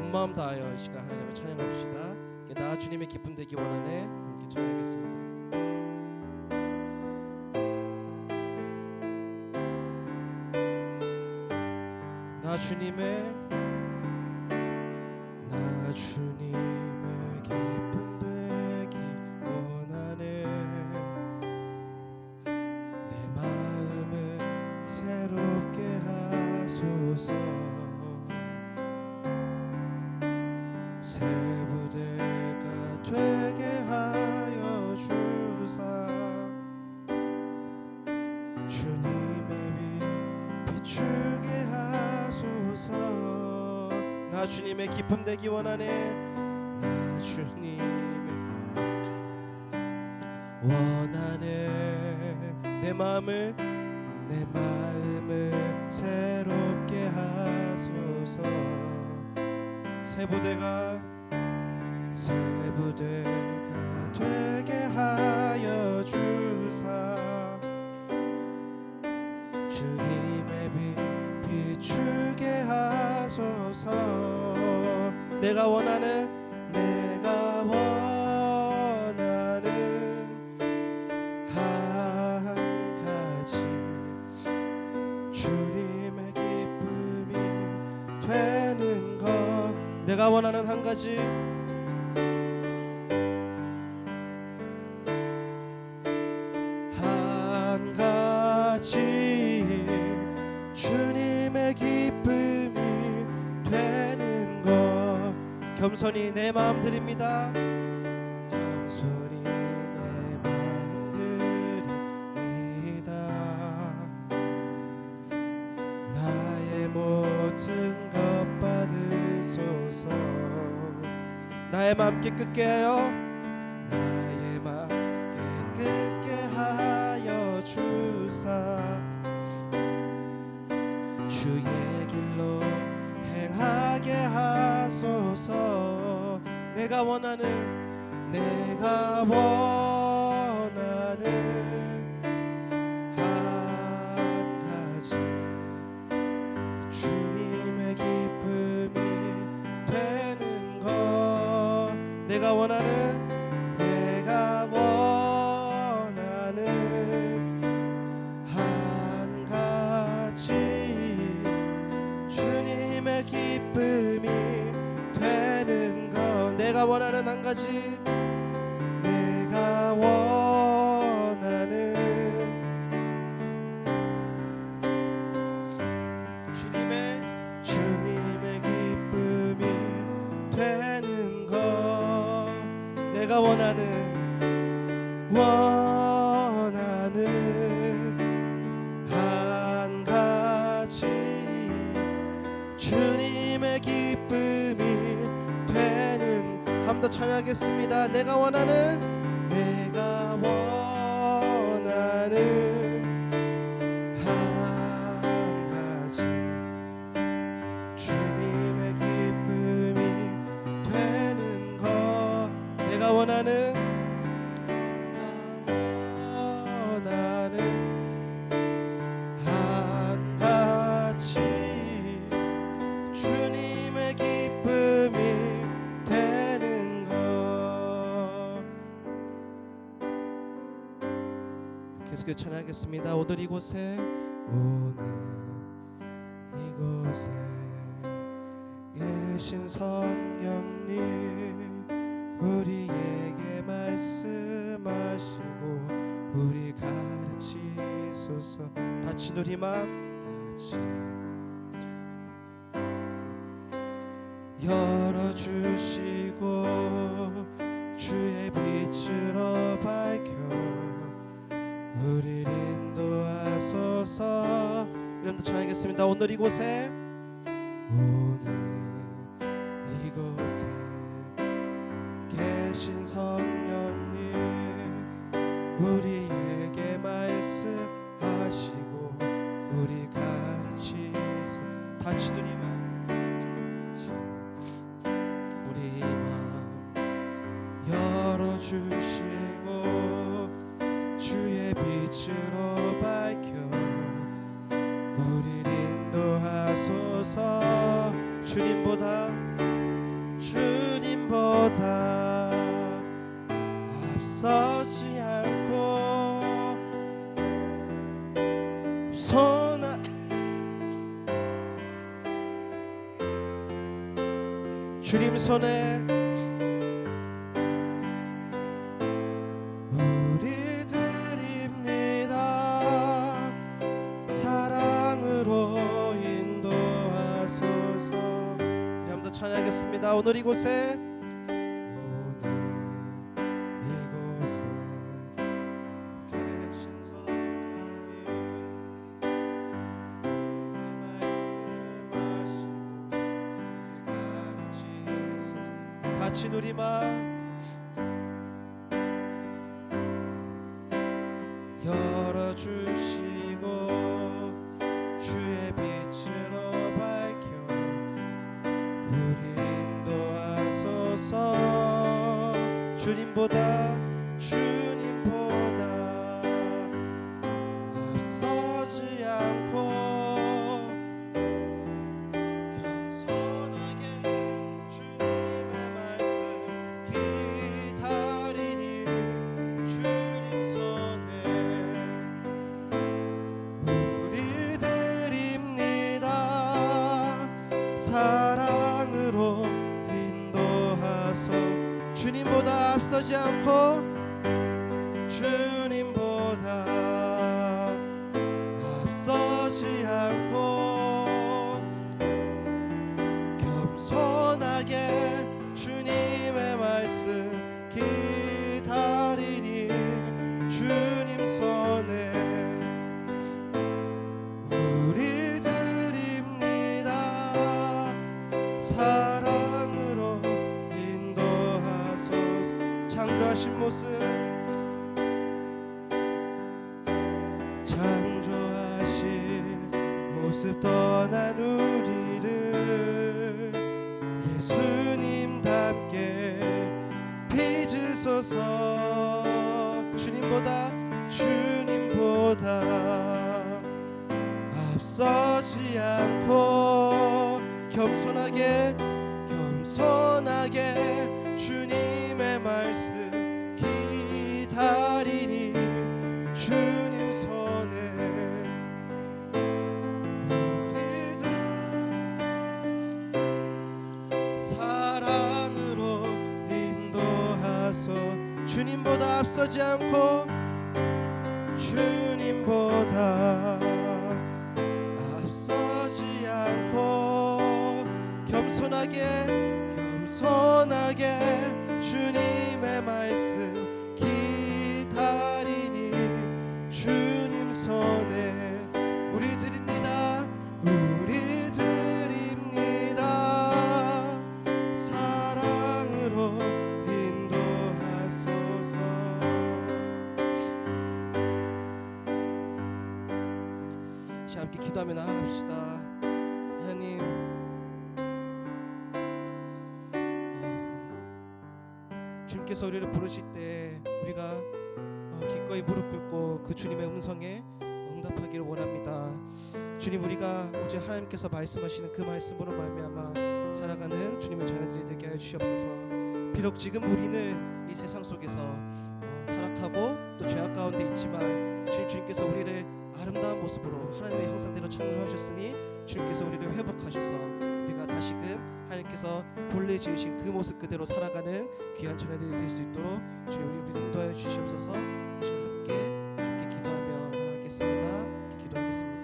온 마음 다하여 이 시간 하나님을 찬양합시다. 나 주님의 기쁨 되기 원하네. 함께 찬양하겠습니다. 나 주님의 기쁨 되기 원하네. 내 마음을 새롭게 하소서. 새 부대가 되게 하여 주사. 주님의 빛 비추게 하소서. 나 주님의 기쁨 되기 원하네. 나 주님의 원하네. 내 마음을 새롭게 하소서. 새 부대가 되게 하여 주사. 주님의 빛 비추게 하소서. 내가 원하는 한 가지 주님의 기쁨이 되는 것. 내가 원하는 한 가지 주님의 기쁨이 되는 것. 겸손히 내 마음 드립니다. 겸손히 내 마음 드립니다. 나의 모든 것 받으소서. 나의 마음 깨끗게 하여 나의 마음 깨끗게 하여 주사. 주의 길로 행하게 하소서. 내가 원하는 한 가지 주님의 기쁨이 되는 것. 내가 원하는 한 가지 주님의 기쁨이 되는 것. 내가 원하는 한 가지 주님의 기쁨이 되는 것. 내가 원하는 한 가지 주님의 기쁨이 되는. 한 번 더 찬양하겠습니다. 내가 원하는 한 가지 주님의 기쁨이 되는 것. 내가 원하는 한 가지 주님의 기쁨이 되는 것. 계속해서 찬양하겠습니다. 오늘 이곳에 계신 성령님 우리에게 말씀하시고 우리 가르치소서. 다친 우리 마음 열어주시고 주의 빛으로 밝혀 우리를 인도하소서. 이름도 찬양하겠습니다. 오늘 이곳에 계신 성령님 우리에게 말씀하시고 우리 가르치소. 다친 우리 마음 열어주시고 주의 빛으로 밝혀 우리를 인도하소서. 주님보다 주님보다 앞서지 않고 주님 손에 우리 드립니다. 사랑으로 인도하소서. 우리 한번 더 찬양하겠습니다. 오늘 이곳에 같이 누리마 열어주시고 주의 빛으로 밝혀 우리 인도하소서. 주님보다 앞서지 않고 사랑으로 인도하소. 주님보다 앞서지 않고 주님보다 앞서지 않고 겸손하게 주님의 말씀 기다리니 주님 손에 우리 사랑으로 인도하소서. 창조하신 모습 떠난 우리를 예수님 닮게 빚으소서. 주님보다 앞서지 않고 겸손하게 주님의 말씀 기다리니 주님 손에 우리들 사랑으로 인도하소. 주님보다 앞서지 않고 주님보다 앞서지 않고 겸손하게 주님의 말씀 기다리니 주님 손에 우리 드립니다. 사랑으로 인도하소서. 자, 함께 기도하며 나아갑시다. 하나님, 주님께서 우리를 부르실 때 우리가 기꺼이 무릎 꿇고 그 주님의 음성에 응답하기를 원합니다. 주님, 우리가 오직 하나님께서 말씀하시는 그 말씀으로 말미암아 살아가는 주님의 자녀들이 되게 하여 주시옵소서. 비록 지금 우리는 이 세상 속에서 타락하고 또 죄악 가운데 있지만 주님께서 우리를 아름다운 모습으로 하나님의 형상대로 창조하셨으니 주님께서 우리를 회복하셔서 우리가 다시금 하나님께서 본래 지으신 그 모습 그대로 살아가는 귀한 자녀들이 될 수 있도록 주님 우리를 인도하여 주시옵소서. 함께 기도하며 나아가겠습니다. 기도하겠습니다.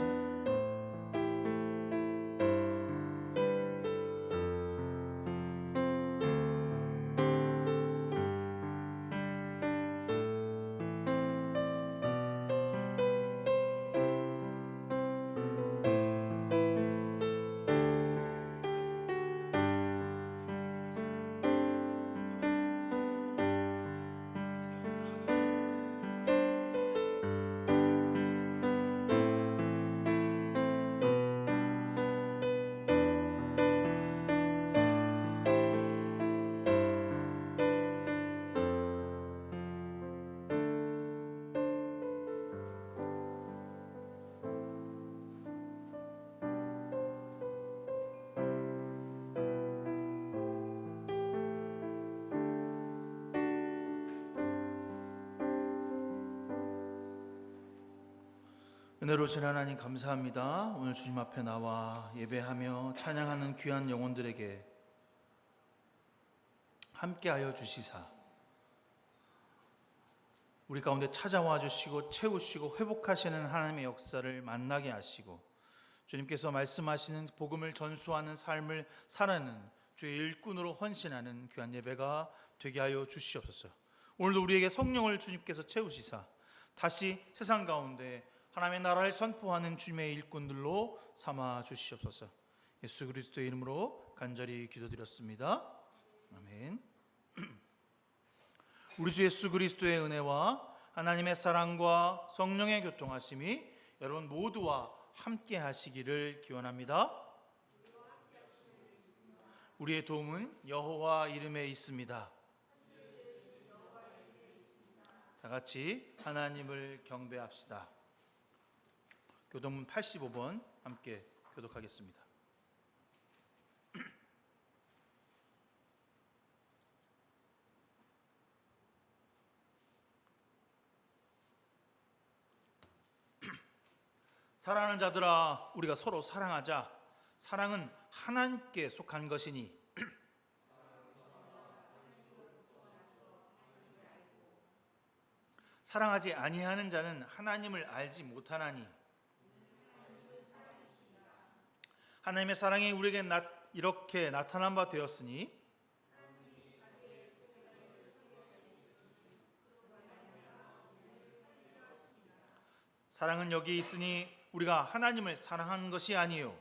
은혜로우신 하나님 감사합니다. 오늘 주님 앞에 나와 예배하며 찬양하는 귀한 영혼들에게 함께하여 주시사 우리 가운데 찾아와 주시고 채우시고 회복하시는 하나님의 역사를 만나게 하시고 주님께서 말씀하시는 복음을 전수하는 삶을 살아내는 주의 일꾼으로 헌신하는 귀한 예배가 되게 하여 주시옵소서. 오늘도 우리에게 성령을 주님께서 채우시사 다시 세상 가운데 하나님의 나라를 선포하는 주님의 일꾼들로 삼아 주시옵소서. 예수 그리스도의 이름으로 간절히 기도드렸습니다. 아멘. 우리 주 예수 그리스도의 은혜와 하나님의 사랑과 성령의 교통하심이 여러분 모두와 함께 하시기를 기원합니다. 우리의 도움은 여호와 이름에 있습니다. 다 같이 하나님을 경배합시다. 교동문 85번 함께 교독하겠습니다. 사랑하는 자들아, 우리가 서로 사랑하자. 사랑은 하나님께 속한 것이니 사랑하지 아니하는 자는 하나님을 알지 못하나니 하나님의 사랑이 우리에게 이렇게 나타난 바 되었으니 사랑은 여기 있으니 우리가 하나님을 사랑한 것이 아니요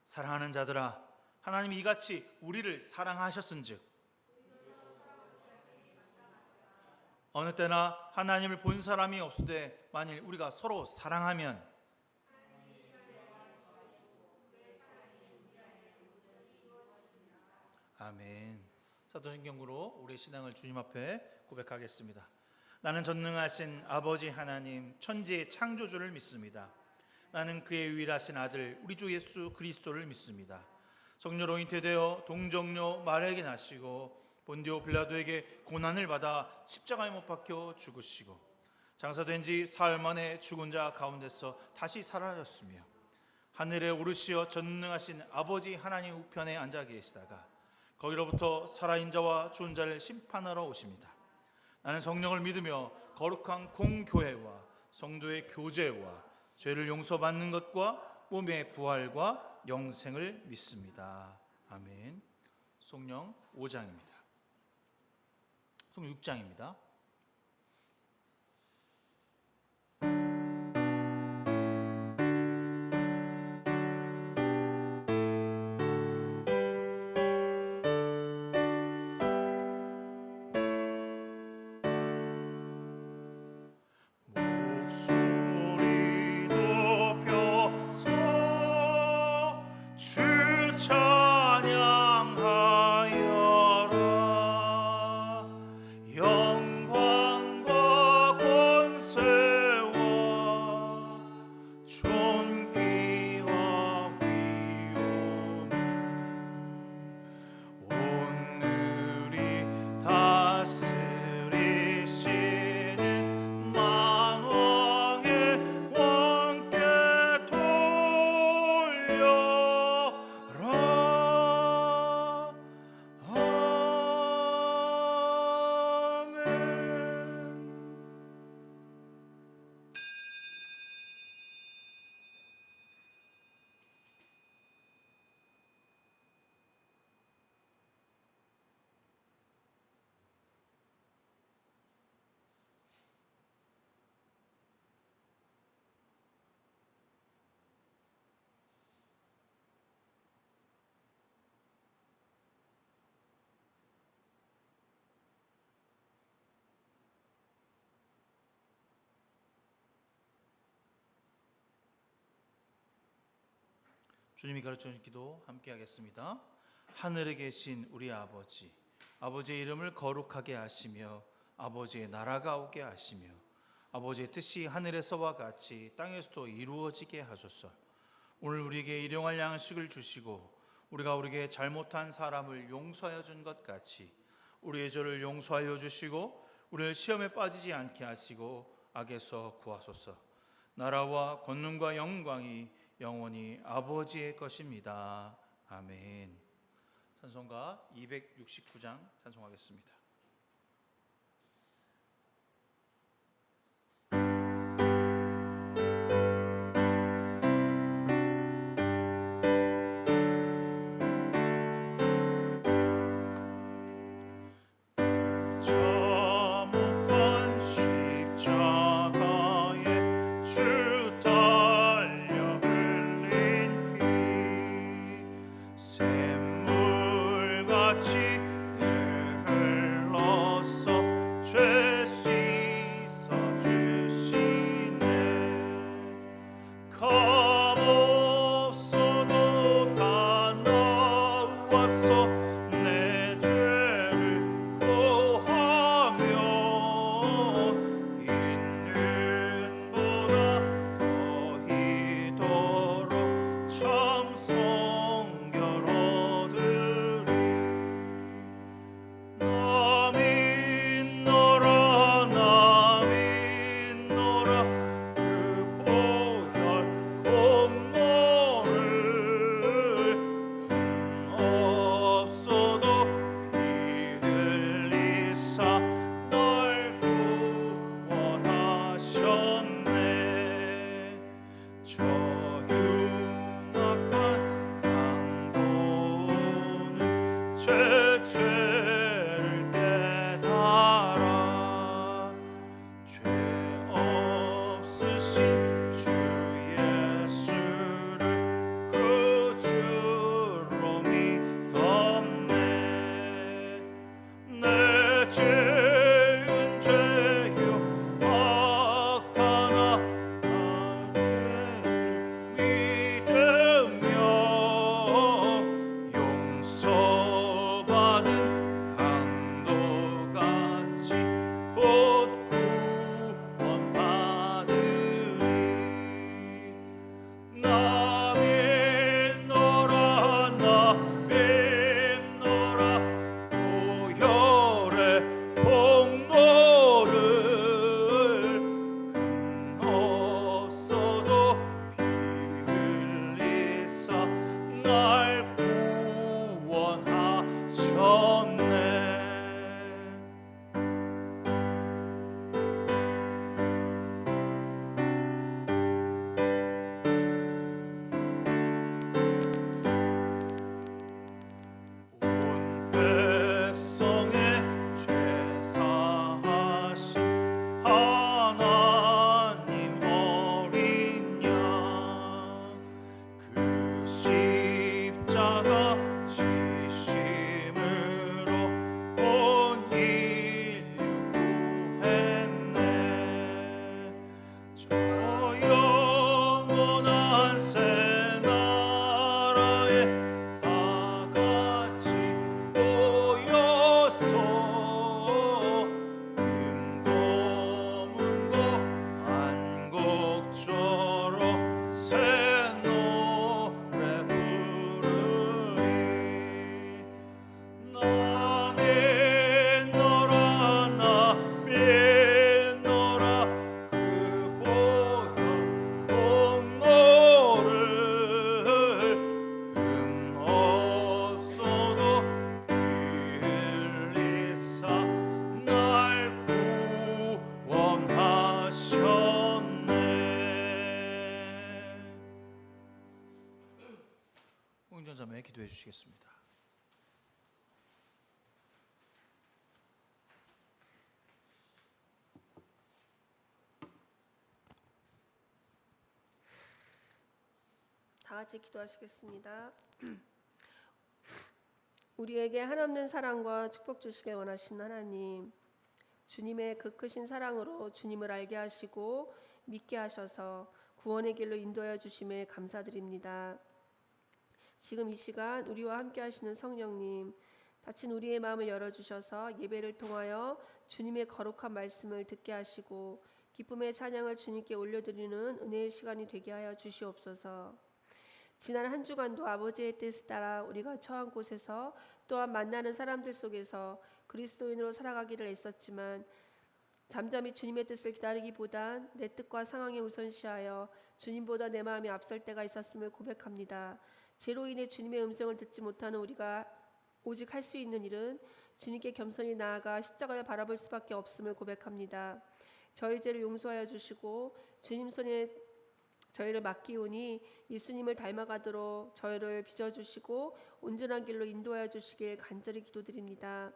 사랑하는 자들아, 하나님이 이같이 우리를 사랑하셨은즉 어느 때나 하나님을 본 사람이 없으되 만일 우리가 서로 사랑하면 아멘. 사도신경으로 우리의 신앙을 주님 앞에 고백하겠습니다. 나는 전능하신 아버지 하나님 천지의 창조주를 믿습니다. 나는 그의 유일하신 아들 우리 주 예수 그리스도를 믿습니다. 성령으로 잉태되어 동정녀 마리아에게 나시고 본디오 빌라도에게 고난을 받아 십자가에 못 박혀 죽으시고 장사된 지 사흘 만에 죽은 자 가운데서 다시 살아나셨으며 하늘에 오르시어 전능하신 아버지 하나님 우편에 앉아 계시다가 거기로부터 살아있는 자와 죽은 자를 심판하러 오십니다. 나는 성령을 믿으며 거룩한 공교회와 성도의 교제와 죄를 용서받는 것과 몸의 부활과 영생을 믿습니다. 아멘. 성령 5장입니다. 성령 6장입니다. 주님이 가르쳐주신 기도 함께 하겠습니다. 하늘에 계신 우리 아버지, 아버지의 이름을 거룩하게 하시며 아버지의 나라가 오게 하시며 아버지의 뜻이 하늘에서와 같이 땅에서도 이루어지게 하소서. 오늘 우리에게 일용할 양식을 주시고 우리가 우리에게 잘못한 사람을 용서하여 준 것 같이 우리의 죄를 용서하여 주시고 우리를 시험에 빠지지 않게 하시고 악에서 구하소서. 나라와 권능과 영광이 영원히 아버지의 것입니다. 아멘. 찬송가 269장 찬송하겠습니다. 참혹한 십자가에 주 달려 흘린 피 샘물같이 늘 흘러서 죄 씻어주시네. 값없어도 다 나와서 내 죄를 고하며 있는 보다 더히도록 참 성결 얻으리. 나 믿노라 나 믿노라 그 보혈 공로를 없어도 피 흘리사 널 구원하셨네. 저 흉악한 강도는 제 죄를 깨달아 죄 없으신 주 예수를 구주로 믿었네. 내 죄은 죄요 악하나 나 예수 믿으며 용서받은 강도같이 곧 구원받으리. 나 믿노라 나 믿노라 보혈의 공로를 없어도 피 흘리사 날 구원하셨네. 온 백성의 죄 사하신 하나님 어린 양 그 십자가 지심으로 온 인류 구했네. 저 영원한 새 나라에 다 같이 모여서 금고 문고 안곡조로 새 노래 부르리. 나 믿노라 나 믿노라 그 보혈 공로를 없어도 피 흘리사 날 구원하셨네. 홍인전자매 기도해 주시겠습니다. 다 같이 기도하시겠습니다. 우리에게 한없는 사랑과 축복 주시길 원하신 하나님, 주님의 그 크신 사랑으로 주님을 알게 하시고 믿게 하셔서 구원의 길로 인도하여 주심에 감사드립니다. 지금 이 시간 우리와 함께 하시는 성령님, 닫힌 우리의 마음을 열어주셔서 예배를 통하여 주님의 거룩한 말씀을 듣게 하시고 기쁨의 찬양을 주님께 올려드리는 은혜의 시간이 되게 하여 주시옵소서. 지난 한 주간도 아버지의 뜻에 따라 우리가 처한 곳에서 또한 만나는 사람들 속에서 그리스도인으로 살아가기를 애썼지만 잠잠히 주님의 뜻을 기다리기보단 내 뜻과 상황에 우선시하여 주님보다 내 마음이 앞설 때가 있었음을 고백합니다. 죄로 인해 주님의 음성을 듣지 못하는 우리가 오직 할 수 있는 일은 주님께 겸손히 나아가 십자가를 바라볼 수밖에 없음을 고백합니다. 저희 죄를 용서하여 주시고 주님 손에 저희를 맡기오니 예수님을 닮아가도록 저희를 빚어주시고 온전한 길로 인도하여 주시길 간절히 기도드립니다.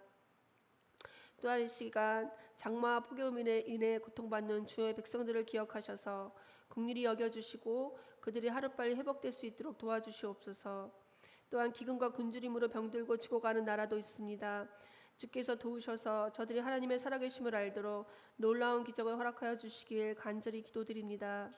또한 이 시간 장마와 폭염으로 인해 고통받는 주의 백성들을 기억하셔서 긍휼히 여겨주시고 그들이 하루빨리 회복될 수 있도록 도와주시옵소서. 또한 기근과 굶주림으로 병들고 죽어가는 나라도 있습니다. 주께서 도우셔서 저들이 하나님의 살아계심을 알도록 놀라운 기적을 허락하여 주시길 간절히 기도드립니다.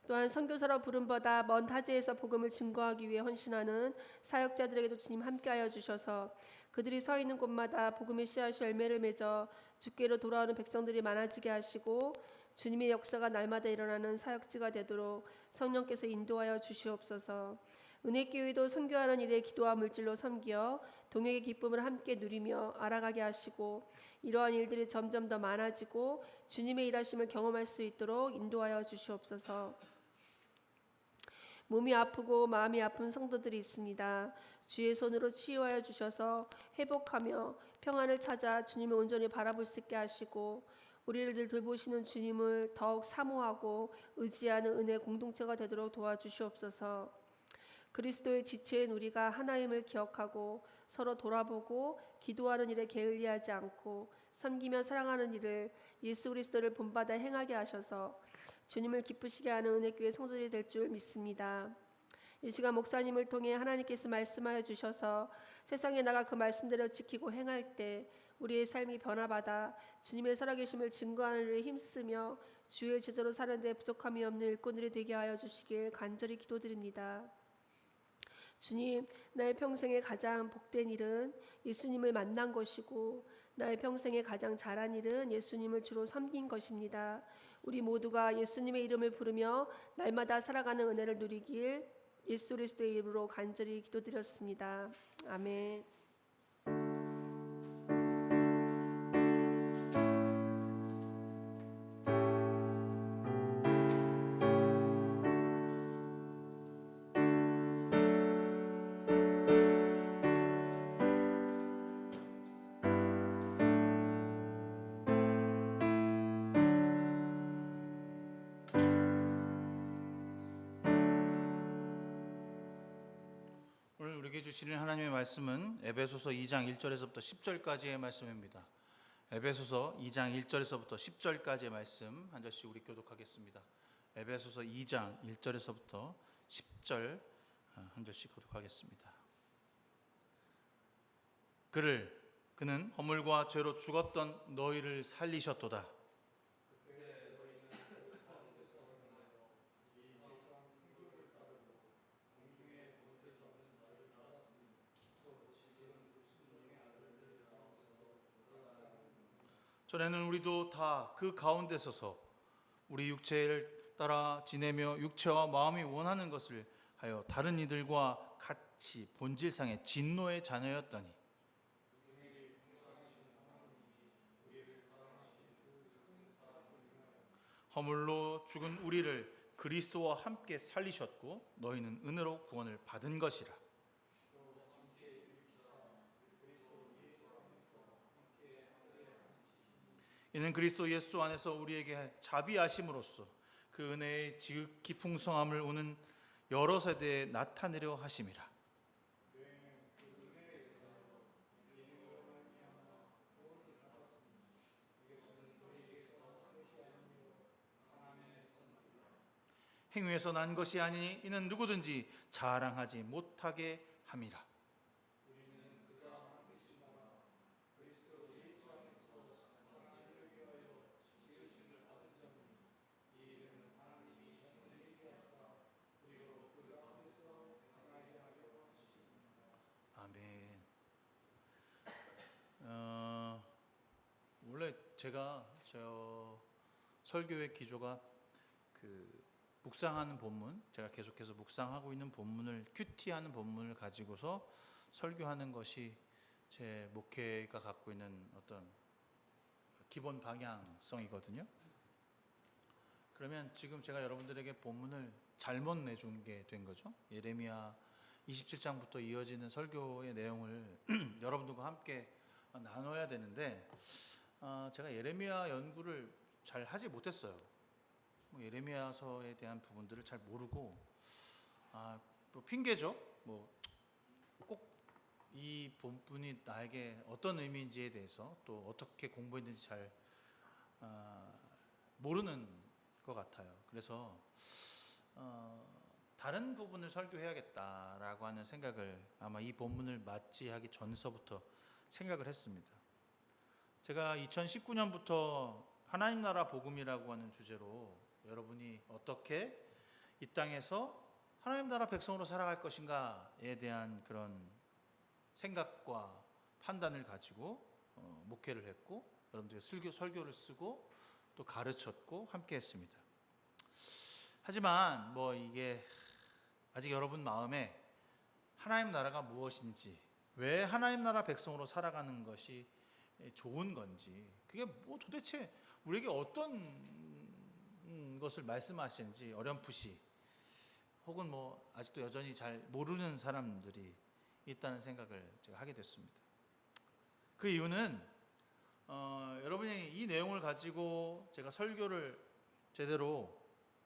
또한 선교사로 부름받아 먼 타지에서 복음을 증거하기 위해 헌신하는 사역자들에게도 주님 함께하여 주셔서 그들이 서 있는 곳마다 복음의 씨앗이 열매를 맺어 주께로 돌아오는 백성들이 많아지게 하시고 주님의 역사가 날마다 일어나는 사역지가 되도록 성령께서 인도하여 주시옵소서. 은혜교회도 선교하는 일에 기도와 물질로 섬겨 동역의 기쁨을 함께 누리며 알아가게 하시고 이러한 일들이 점점 더 많아지고 주님의 일하심을 경험할 수 있도록 인도하여 주시옵소서. 몸이 아프고 마음이 아픈 성도들이 있습니다. 주의 손으로 치유하여 주셔서 회복하며 평안을 찾아 주님을 온전히 바라볼 수 있게 하시고 우리를 늘 돌보시는 주님을 더욱 사모하고 의지하는 은혜 공동체가 되도록 도와주시옵소서. 그리스도의 지체인 우리가 하나님을 기억하고 서로 돌아보고 기도하는 일에 게을리하지 않고 섬기며 사랑하는 일을 예수 그리스도를 본받아 행하게 하셔서 주님을 기쁘시게 하는 은혜교회 성도들이 될 줄 믿습니다. 이 시간 목사님을 통해 하나님께서 말씀하여 주셔서 세상에 나가 그 말씀대로 지키고 행할 때 우리의 삶이 변화받아 주님의 살아계심을 증거하는 일에 힘쓰며 주의 제자로 사는 데 부족함이 없는 일꾼들이 되게 하여 주시길 간절히 기도드립니다. 주님, 나의 평생에 가장 복된 일은 예수님을 만난 것이고 나의 평생에 가장 잘한 일은 예수님을 주로 섬긴 것입니다. 우리 모두가 예수님의 이름을 부르며 날마다 살아가는 은혜를 누리길 예수 그리스도의 이름으로 간절히 기도드렸습니다. 아멘. 오늘 우리에게 주시는 하나님의 말씀은 에베소서 2장 1절에서부터 10절까지의 말씀입니다. 에베소서 2장 1절에서부터 10절까지의 말씀 한 절씩 우리 교독하겠습니다. 에베소서 2장 1절에서부터 10절 한 절씩 교독하겠습니다. 그는 허물과 죄로 죽었던 너희를 살리셨도다. 전에는 우리도 다 그 가운데 서서 우리 육체를 따라 지내며 육체와 마음이 원하는 것을 하여 다른 이들과 같이 본질상의 진노의 자녀였더니 허물로 죽은 우리를 그리스도와 함께 살리셨고 너희는 은혜로 구원을 받은 것이라. 이는 그리스도 예수 안에서 우리에게 자비하심으로써 그 은혜의 지극히 풍성함을 오는 여러 세대에 나타내려 하심이라. 행위에서 난 것이 아니니 이는 누구든지 자랑하지 못하게 함이라. 아멘. 원래 제가 저 설교의 기조가 묵상하는 본문, 제가 계속해서 묵상하고 있는 본문을 큐티하는 본문을 가지고서 설교하는 것이 제 목회가 갖고 있는 어떤 기본 방향성이거든요. 그러면 지금 제가 여러분들에게 본문을 잘못 내준 게 된 거죠. 예레미야 27장부터 이어지는 설교의 내용을 여러분들과 함께 나눠야 되는데 제가 예레미야 연구를 잘 하지 못했어요. 예레미야서에 대한 부분들을 잘 모르고 뭐 핑계죠. 뭐 꼭 이 본문이 나에게 어떤 의미인지에 대해서 또 어떻게 공부했는지 잘 모르는 것 같아요. 그래서 다른 부분을 설교해야겠다라고 하는 생각을 아마 이 본문을 맞이하기 전서부터 생각을 했습니다. 제가 2019년부터 하나님 나라 복음이라고 하는 주제로 여러분이 어떻게 이 땅에서 하나님 나라 백성으로 살아갈 것인가에 대한 그런 생각과 판단을 가지고 목회를 했고 여러분들에게 설교를 쓰고 또 가르쳤고 함께 했습니다. 하지만 뭐 이게 아직 여러분 마음에 하나님 나라가 무엇인지, 왜 하나님 나라 백성으로 살아가는 것이 좋은 건지, 그게 뭐 도대체 우리에게 어떤 것을 말씀하시는지 어렴풋이, 혹은 뭐 아직도 여전히 잘 모르는 사람들이 있다는 생각을 제가 하게 됐습니다. 그 이유는 여러분이 이 내용을 가지고 제가 설교를 제대로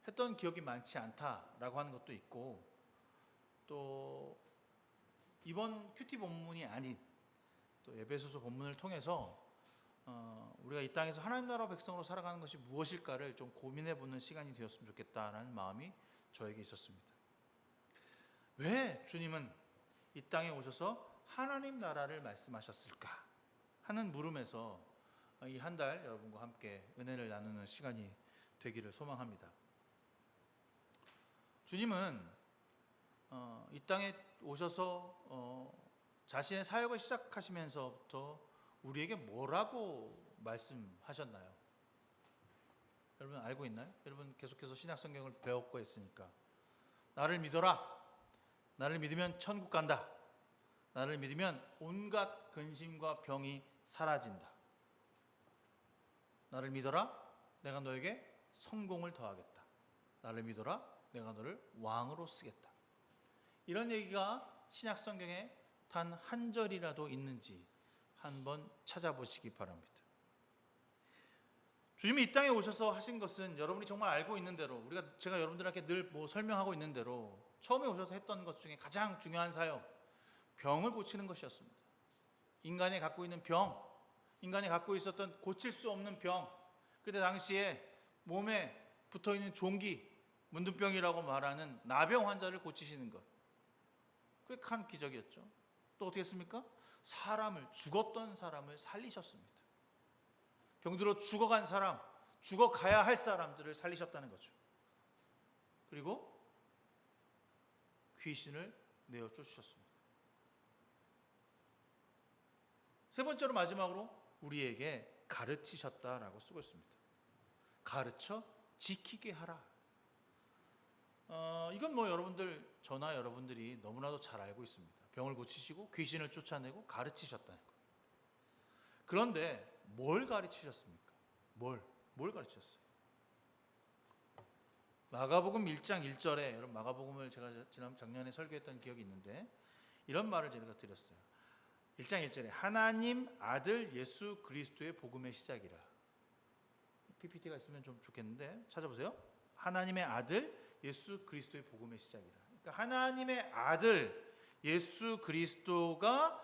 했던 기억이 많지 않다라고 하는 것도 있고, 또 이번 큐티 본문이 아닌 또 에베소서 본문을 통해서 우리가 이 땅에서 하나님 나라 백성으로 살아가는 것이 무엇일까를 좀 고민해보는 시간이 되었으면 좋겠다라는 마음이 저에게 있었습니다. 왜 주님은 이 땅에 오셔서 하나님 나라를 말씀하셨을까 하는 물음에서 이 한 달 여러분과 함께 은혜를 나누는 시간이 되기를 소망합니다. 주님은 이 땅에 오셔서 자신의 사역을 시작하시면서부터 우리에게 뭐라고 말씀하셨나요? 여러분 알고 있나요? 여러분 계속해서 신약 성경을 배웠고 했으니까 나를 믿어라. 나를 믿으면 천국 간다. 나를 믿으면 온갖 근심과 병이 사라진다. 나를 믿어라. 내가 너에게 성공을 더하겠다. 나를 믿어라. 내가 너를 왕으로 쓰겠다. 이런 얘기가 신약 성경에 단 한 절이라도 있는지 한번 찾아보시기 바랍니다. 주님이 이 땅에 오셔서 하신 것은 여러분이 정말 알고 있는 대로, 제가 여러분들에게 늘 뭐 설명하고 있는 대로 처음에 오셔서 했던 것 중에 가장 중요한 사역, 병을 고치는 것이었습니다. 인간이 갖고 있는 병, 인간이 갖고 있었던 고칠 수 없는 병, 그때 당시에 몸에 붙어있는 종기, 문둥병이라고 말하는 나병 환자를 고치시는 것, 그게 큰 기적이었죠. 또 어떻게 했습니까? 죽었던 사람을 살리셨습니다. 병들어 죽어간 사람, 죽어가야 할 사람들을 살리셨다는 거죠. 그리고 귀신을 내어 쫓으셨습니다. 세 번째로 마지막으로 우리에게 가르치셨다라고 쓰고 있습니다. 가르쳐 지키게 하라. 이건 뭐 저나 여러분들이 너무나도 잘 알고 있습니다. 병을 고치시고 귀신을 쫓아내고 가르치셨다는 것. 그런데 뭘 가르치셨습니까? 뭘 가르치셨어요? 마가복음 1장 1절에, 여러분 마가복음을 제가 작년에 설교했던 기억이 있는데 이런 말을 제가 드렸어요. 1장 1절에 하나님 아들 예수 그리스도의 복음의 시작이라. PPT가 있으면 좀 좋겠는데 찾아보세요. 하나님의 아들 예수 그리스도의 복음의 시작이라. 그러니까 하나님의 아들 예수 그리스도가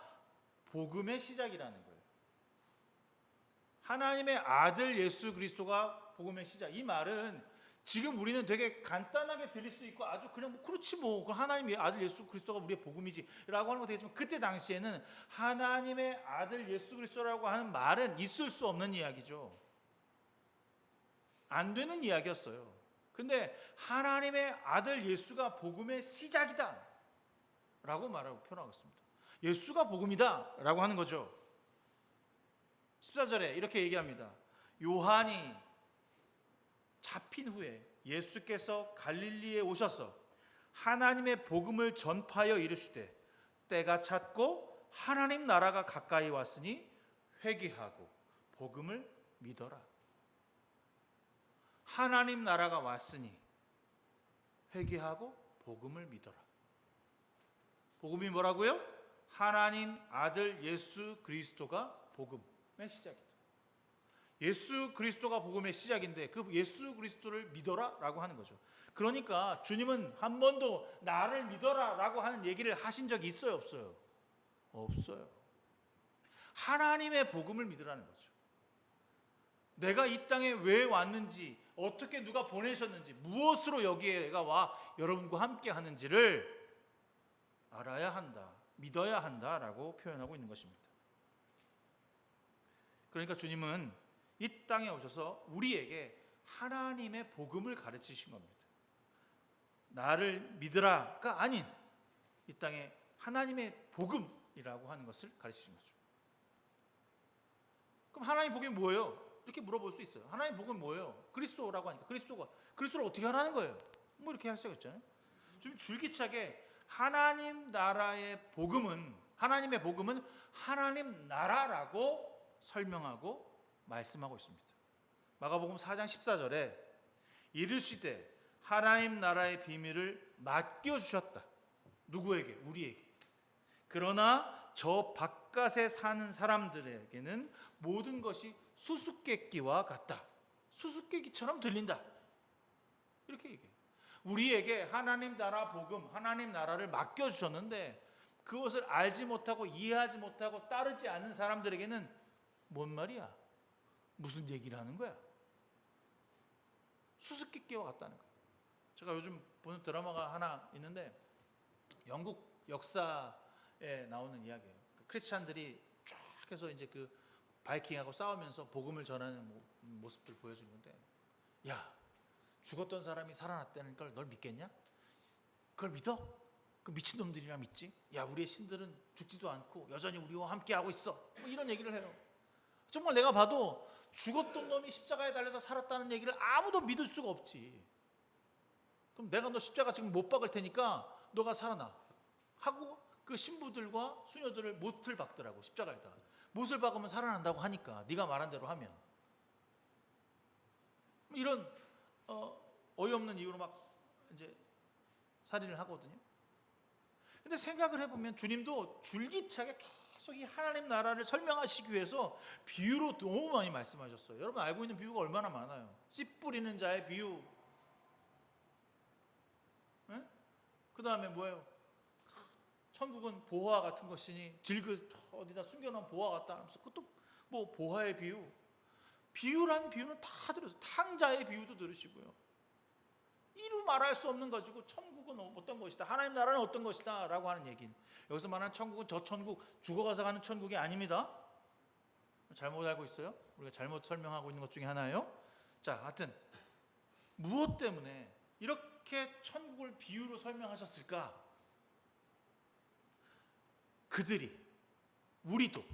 복음의 시작이라는 거예요. 하나님의 아들 예수 그리스도가 복음의 시작. 이 말은 지금 우리는 되게 간단하게 들릴 수 있고 아주 그냥 뭐 그렇지 뭐 하나님의 아들 예수 그리스도가 우리의 복음이지 라고 하는 거 되겠지만, 그때 당시에는 하나님의 아들 예수 그리스도라고 하는 말은 있을 수 없는 이야기죠. 안 되는 이야기였어요. 근데 하나님의 아들 예수가 복음의 시작이다 라고 말하고 표현하고 있습니다. 예수가 복음이다 라고 하는 거죠. 14절에 이렇게 얘기합니다. 요한이 잡힌 후에 예수께서 갈릴리에 오셔서 하나님의 복음을 전파하여 이르시되 때가 찼고 하나님 나라가 가까이 왔으니 회개하고 복음을 믿어라. 하나님 나라가 왔으니 회개하고 복음을 믿어라. 복음이 뭐라고요? 하나님 아들 예수 그리스도가 복음의 시작이다. 예수 그리스도가 복음의 시작인데 그 예수 그리스도를 믿어라 라고 하는 거죠. 그러니까 주님은 한 번도 나를 믿어라 라고 하는 얘기를 하신 적이 있어요, 없어요? 없어요. 하나님의 복음을 믿으라는 거죠. 내가 이 땅에 왜 왔는지, 어떻게 누가 보내셨는지, 무엇으로 여기에 내가 와 여러분과 함께 하는지를 알아야 한다, 믿어야 한다라고 표현하고 있는 것입니다. 그러니까 주님은 이 땅에 오셔서 우리에게 하나님의 복음을 가르치신 겁니다. 나를 믿으라가 아닌 이 땅에 하나님의 복음이라고 하는 것을 가르치신 거죠. 그럼 하나님의 복음이 뭐예요? 이렇게 물어볼 수 있어요. 하나님의 복음이 뭐예요? 그리스도라고 하니까 그리스도를 어떻게 하라는 거예요? 뭐 이렇게 하시겠잖아요. 좀 줄기차게 하나님 나라의 복음은, 하나님의 복음은 하나님 나라라고 설명하고 말씀하고 있습니다. 마가복음 4장 14절에 이르시되 하나님 나라의 비밀을 맡겨주셨다. 누구에게? 우리에게. 그러나 저 바깥에 사는 사람들에게는 모든 것이 수수께끼와 같다. 수수께끼처럼 들린다. 이렇게 얘기해요. 우리에게 하나님 나라 복음, 하나님 나라를 맡겨주셨는데 그것을 알지 못하고 이해하지 못하고 따르지 않는 사람들에게는 뭔 말이야? 무슨 얘기를 하는 거야? 수수께끼와 같다는 거야. 제가 요즘 보는 드라마가 하나 있는데 영국 역사에 나오는 이야기예요. 크리스찬들이 쫙 해서 이제 그 바이킹하고 싸우면서 복음을 전하는 모습들 보여주는데, 야, 죽었던 사람이 살아났다는 걸 널 믿겠냐? 그걸 믿어? 그 미친놈들이나 믿지? 야, 우리의 신들은 죽지도 않고 여전히 우리와 함께하고 있어. 뭐 이런 얘기를 해요. 정말 내가 봐도 죽었던 놈이 십자가에 달려서 살았다는 얘기를 아무도 믿을 수가 없지. 그럼 내가 너 십자가 지금 못 박을 테니까 너가 살아나 하고 그 신부들과 수녀들을 못을 박더라고. 십자가에다 못을 박으면 살아난다고 하니까, 네가 말한 대로 하면. 이런 어이없는 이유로 막 이제 살인을 하거든요. 근데 생각을 해보면 주님도 줄기차게 계속 이 하나님 나라를 설명하시기 위해서 비유로 너무 많이 말씀하셨어요. 여러분 알고 있는 비유가 얼마나 많아요. 씨 뿌리는 자의 비유. 네? 그 다음에 뭐예요? 천국은 보화 같은 것이니 어디다 숨겨놓은 보화 같다 하면서 그것도 뭐 보화의 비유. 비유란 비유는 다 들으세요. 탕자의 비유도 들으시고요. 이루 말할 수 없는 가지고 천국은 어떤 것이다, 하나님 나라는 어떤 것이다 라고 하는 얘기는, 여기서 말하는 천국은 저 천국, 죽어가서 가는 천국이 아닙니다. 잘못 알고 있어요? 우리가 잘못 설명하고 있는 것 중에 하나예요. 자, 하여튼 무엇 때문에 이렇게 천국을 비유로 설명하셨을까? 그들이, 우리도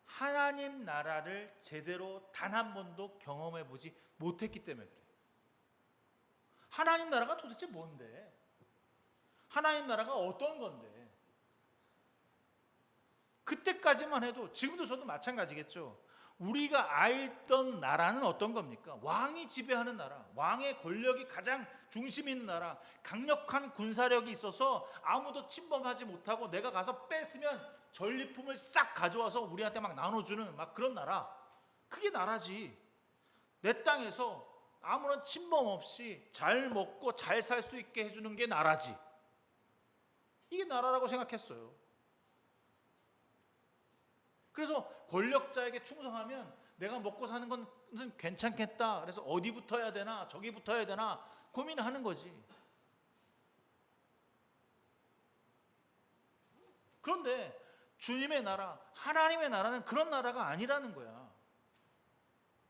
하나님 나라를 제대로 단 한 번도 경험해 보지 못했기 때문에 그래요. 하나님 나라가 도대체 뭔데? 하나님 나라가 어떤 건데? 그때까지만 해도, 지금도 저도 마찬가지겠죠. 우리가 알던 나라는 어떤 겁니까? 왕이 지배하는 나라, 왕의 권력이 가장 중심이 있는 나라, 강력한 군사력이 있어서 아무도 침범하지 못하고 내가 가서 뺏으면 전리품을 싹 가져와서 우리한테 막 나눠주는 막 그런 나라. 그게 나라지. 내 땅에서 아무런 침범 없이 잘 먹고 잘 살 수 있게 해주는 게 나라지. 이게 나라라고 생각했어요. 그래서 권력자에게 충성하면 내가 먹고 사는 건 괜찮겠다. 그래서 어디 붙어야 되나, 저기 붙어야 되나 고민을 하는 거지. 그런데 주님의 나라, 하나님의 나라는 그런 나라가 아니라는 거야.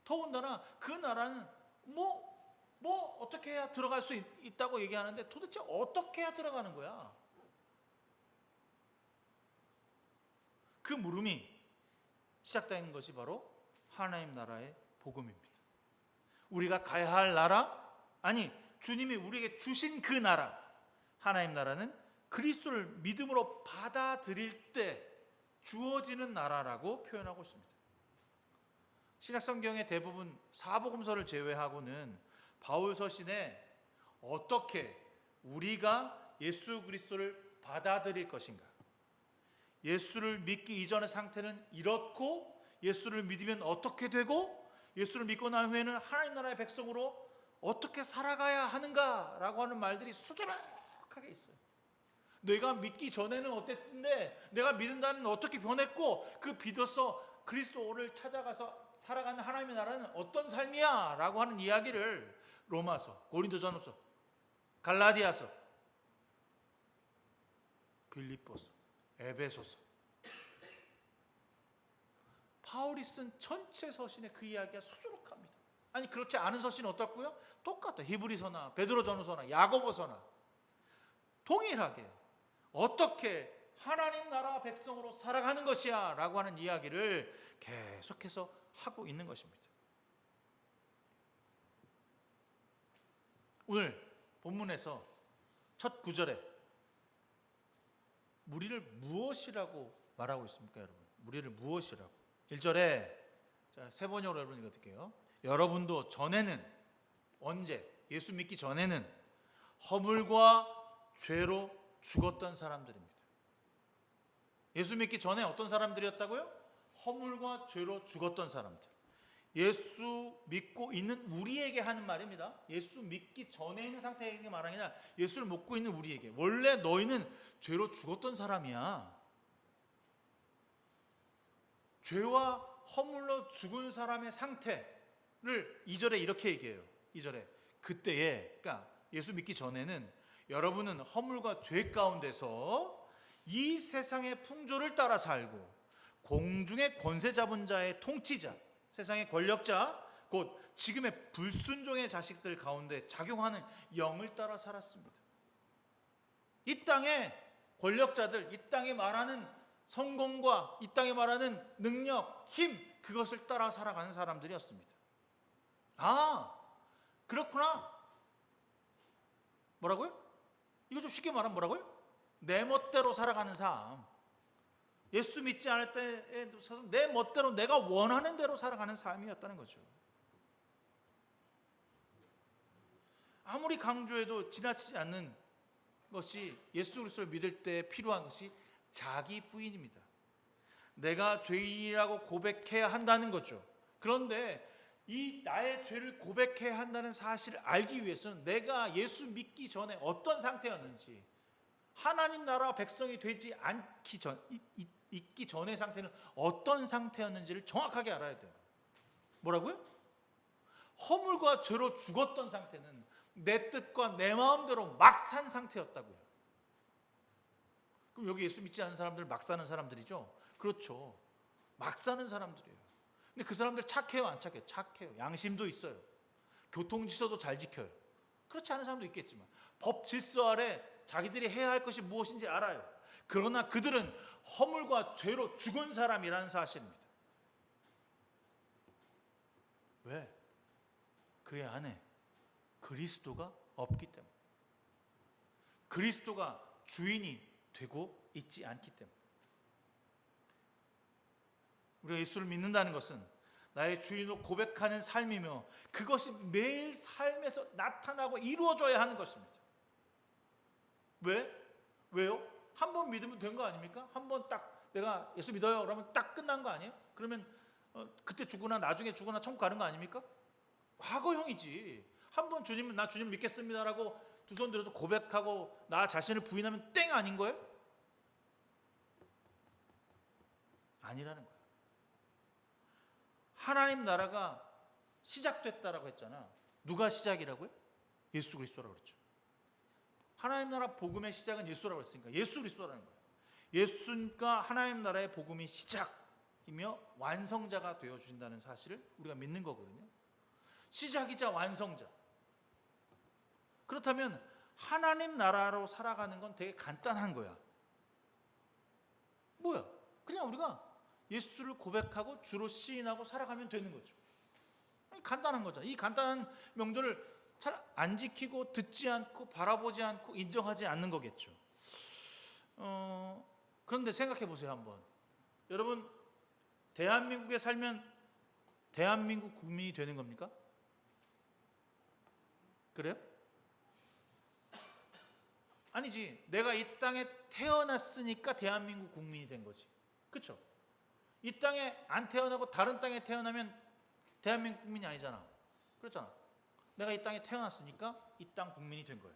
더군다나 그 나라는 뭐 어떻게 해야 들어갈 수 있다고 얘기하는데 도대체 어떻게 해야 들어가는 거야? 그 물음이 시작되는 것이 바로 하나님 나라의 복음입니다. 우리가 가야 할 나라? 아니, 주님이 우리에게 주신 그 나라, 하나님 나라는 그리스도를 믿음으로 받아들일 때 주어지는 나라라고 표현하고 있습니다. 신약성경의 대부분 사복음서를 제외하고는 바울 서신에 어떻게 우리가 예수 그리스도를 받아들일 것인가, 예수를 믿기 이전의 상태는 이렇고 예수를 믿으면 어떻게 되고 예수를 믿고 난 후에는 하나님 나라의 백성으로 어떻게 살아가야 하는가라고 하는 말들이 수두룩하게 있어요. 내가 믿기 전에는 어땠는데 내가 믿는다는 어떻게 변했고 그 믿어서 그리스도를 찾아가서 살아가는 하나님의 나라는 어떤 삶이야 라고 하는 이야기를 로마서, 고린도전서, 갈라디아서, 빌립보서, 에베소서, 바울이 쓴 전체 서신에 그 이야기가 수두룩합니다. 아니 그렇지 않은 서신은 어떻고요? 똑같아. 히브리서나 베드로전서나 야고보서나 동일하게 어떻게 하나님 나라 백성으로 살아가는 것이야 라고 하는 이야기를 계속해서 하고 있는 것입니다. 오늘 본문에서 첫 구절에 우리를 무엇이라고 말하고 있습니까, 여러분? 우리를 무엇이라고? 1절에 세 번역으로 여러분 읽어드릴게요. 여러분도 전에는, 언제? 예수 믿기 전에는 허물과 죄로 죽었던 사람들입니다. 예수 믿기 전에 어떤 사람들이었다고요? 허물과 죄로 죽었던 사람들. 예수 믿고 있는 우리에게 하는 말입니다. 예수 믿기 전에 있는 상태에게 말하는 게 아니라 예수를 믿고 있는 우리에게. 원래 너희는 죄로 죽었던 사람이야. 죄와 허물로 죽은 사람의 상태를 2절에 이렇게 얘기해요. 2절에 그때에, 그러니까 예수 믿기 전에는 여러분은 허물과 죄 가운데서 이 세상의 풍조를 따라 살고 공중의 권세 잡은 자의 통치자, 세상의 권력자, 곧 지금의 불순종의 자식들 가운데 작용하는 영을 따라 살았습니다. 이 땅의 권력자들, 이 땅에 말하는 성공과 이 땅에 말하는 능력, 힘, 그것을 따라 살아가는 사람들이었습니다. 아, 그렇구나. 뭐라고요? 이거 좀 쉽게 말하면 뭐라고요? 내 멋대로 살아가는 삶. 예수 믿지 않을 때에 내 멋대로 내가 원하는 대로 살아가는 삶이었다는 거죠. 아무리 강조해도 지나치지 않는 것이 예수 그리스도를 믿을 때 필요한 것이 자기 부인입니다. 내가 죄인이라고 고백해야 한다는 거죠. 그런데 이 나의 죄를 고백해야 한다는 사실을 알기 위해서는 내가 예수 믿기 전에 어떤 상태였는지, 하나님 나라 백성이 되지 않기 전, 있기 전의 상태는 어떤 상태였는지를 정확하게 알아야 돼요. 뭐라고요? 허물과 죄로 죽었던 상태는 내 뜻과 내 마음대로 막 산 상태였다고요. 그럼 여기 예수 믿지 않는 사람들 막 사는 사람들이죠? 그렇죠. 막 사는 사람들이에요. 근데 그 사람들 착해요, 안 착해요? 착해요. 양심도 있어요. 교통질서도 잘 지켜요. 그렇지 않은 사람도 있겠지만 법 질서 아래 자기들이 해야 할 것이 무엇인지 알아요. 그러나 그들은 허물과 죄로 죽은 사람이라는 사실입니다. 왜? 그의 안에 그리스도가 없기 때문에, 그리스도가 주인이 되고 있지 않기 때문에. 우리가 예수를 믿는다는 것은 나의 주인으로 고백하는 삶이며 그것이 매일 삶에서 나타나고 이루어져야 하는 것입니다. 왜? 왜요? 한 번 믿으면 된 거 아닙니까? 한 번 딱 내가 예수 믿어요 그러면 딱 끝난 거 아니에요? 그러면 그때 죽거나 나중에 죽거나 천국 가는 거 아닙니까? 과거형이지. 한 번 주님은 나 주님 믿겠습니다라고 두 손 들어서 고백하고 나 자신을 부인하면 땡 아닌 거예요? 아니라는 거예요. 하나님 나라가 시작됐다라고 했잖아. 누가 시작이라고요? 예수 그리스도라고 그랬죠. 하나님 나라 복음의 시작은 예수라고 했으니까 예수 그리스도라는 거예요. 예수가 하나님 나라의 복음이 시작이며 완성자가 되어 주신다는 사실을 우리가 믿는 거거든요. 시작이자 완성자. 그렇다면 하나님 나라로 살아가는 건 되게 간단한 거야. 뭐야? 그냥 우리가 예수를 고백하고 주로 시인하고 살아가면 되는 거죠. 간단한 거죠. 이 간단한 명절을 잘 안 지키고 듣지 않고 바라보지 않고 인정하지 않는 거겠죠. 그런데 생각해 보세요 한번. 여러분 대한민국에 살면 대한민국 국민이 되는 겁니까? 그래요? 아니지. 내가 이 땅에 태어났으니까 대한민국 국민이 된 거지. 그렇죠? 이 땅에 안 태어나고 다른 땅에 태어나면 대한민국 국민이 아니잖아. 그렇잖아. 내가 이 땅에 태어났으니까 이 땅 국민이 된 거예요.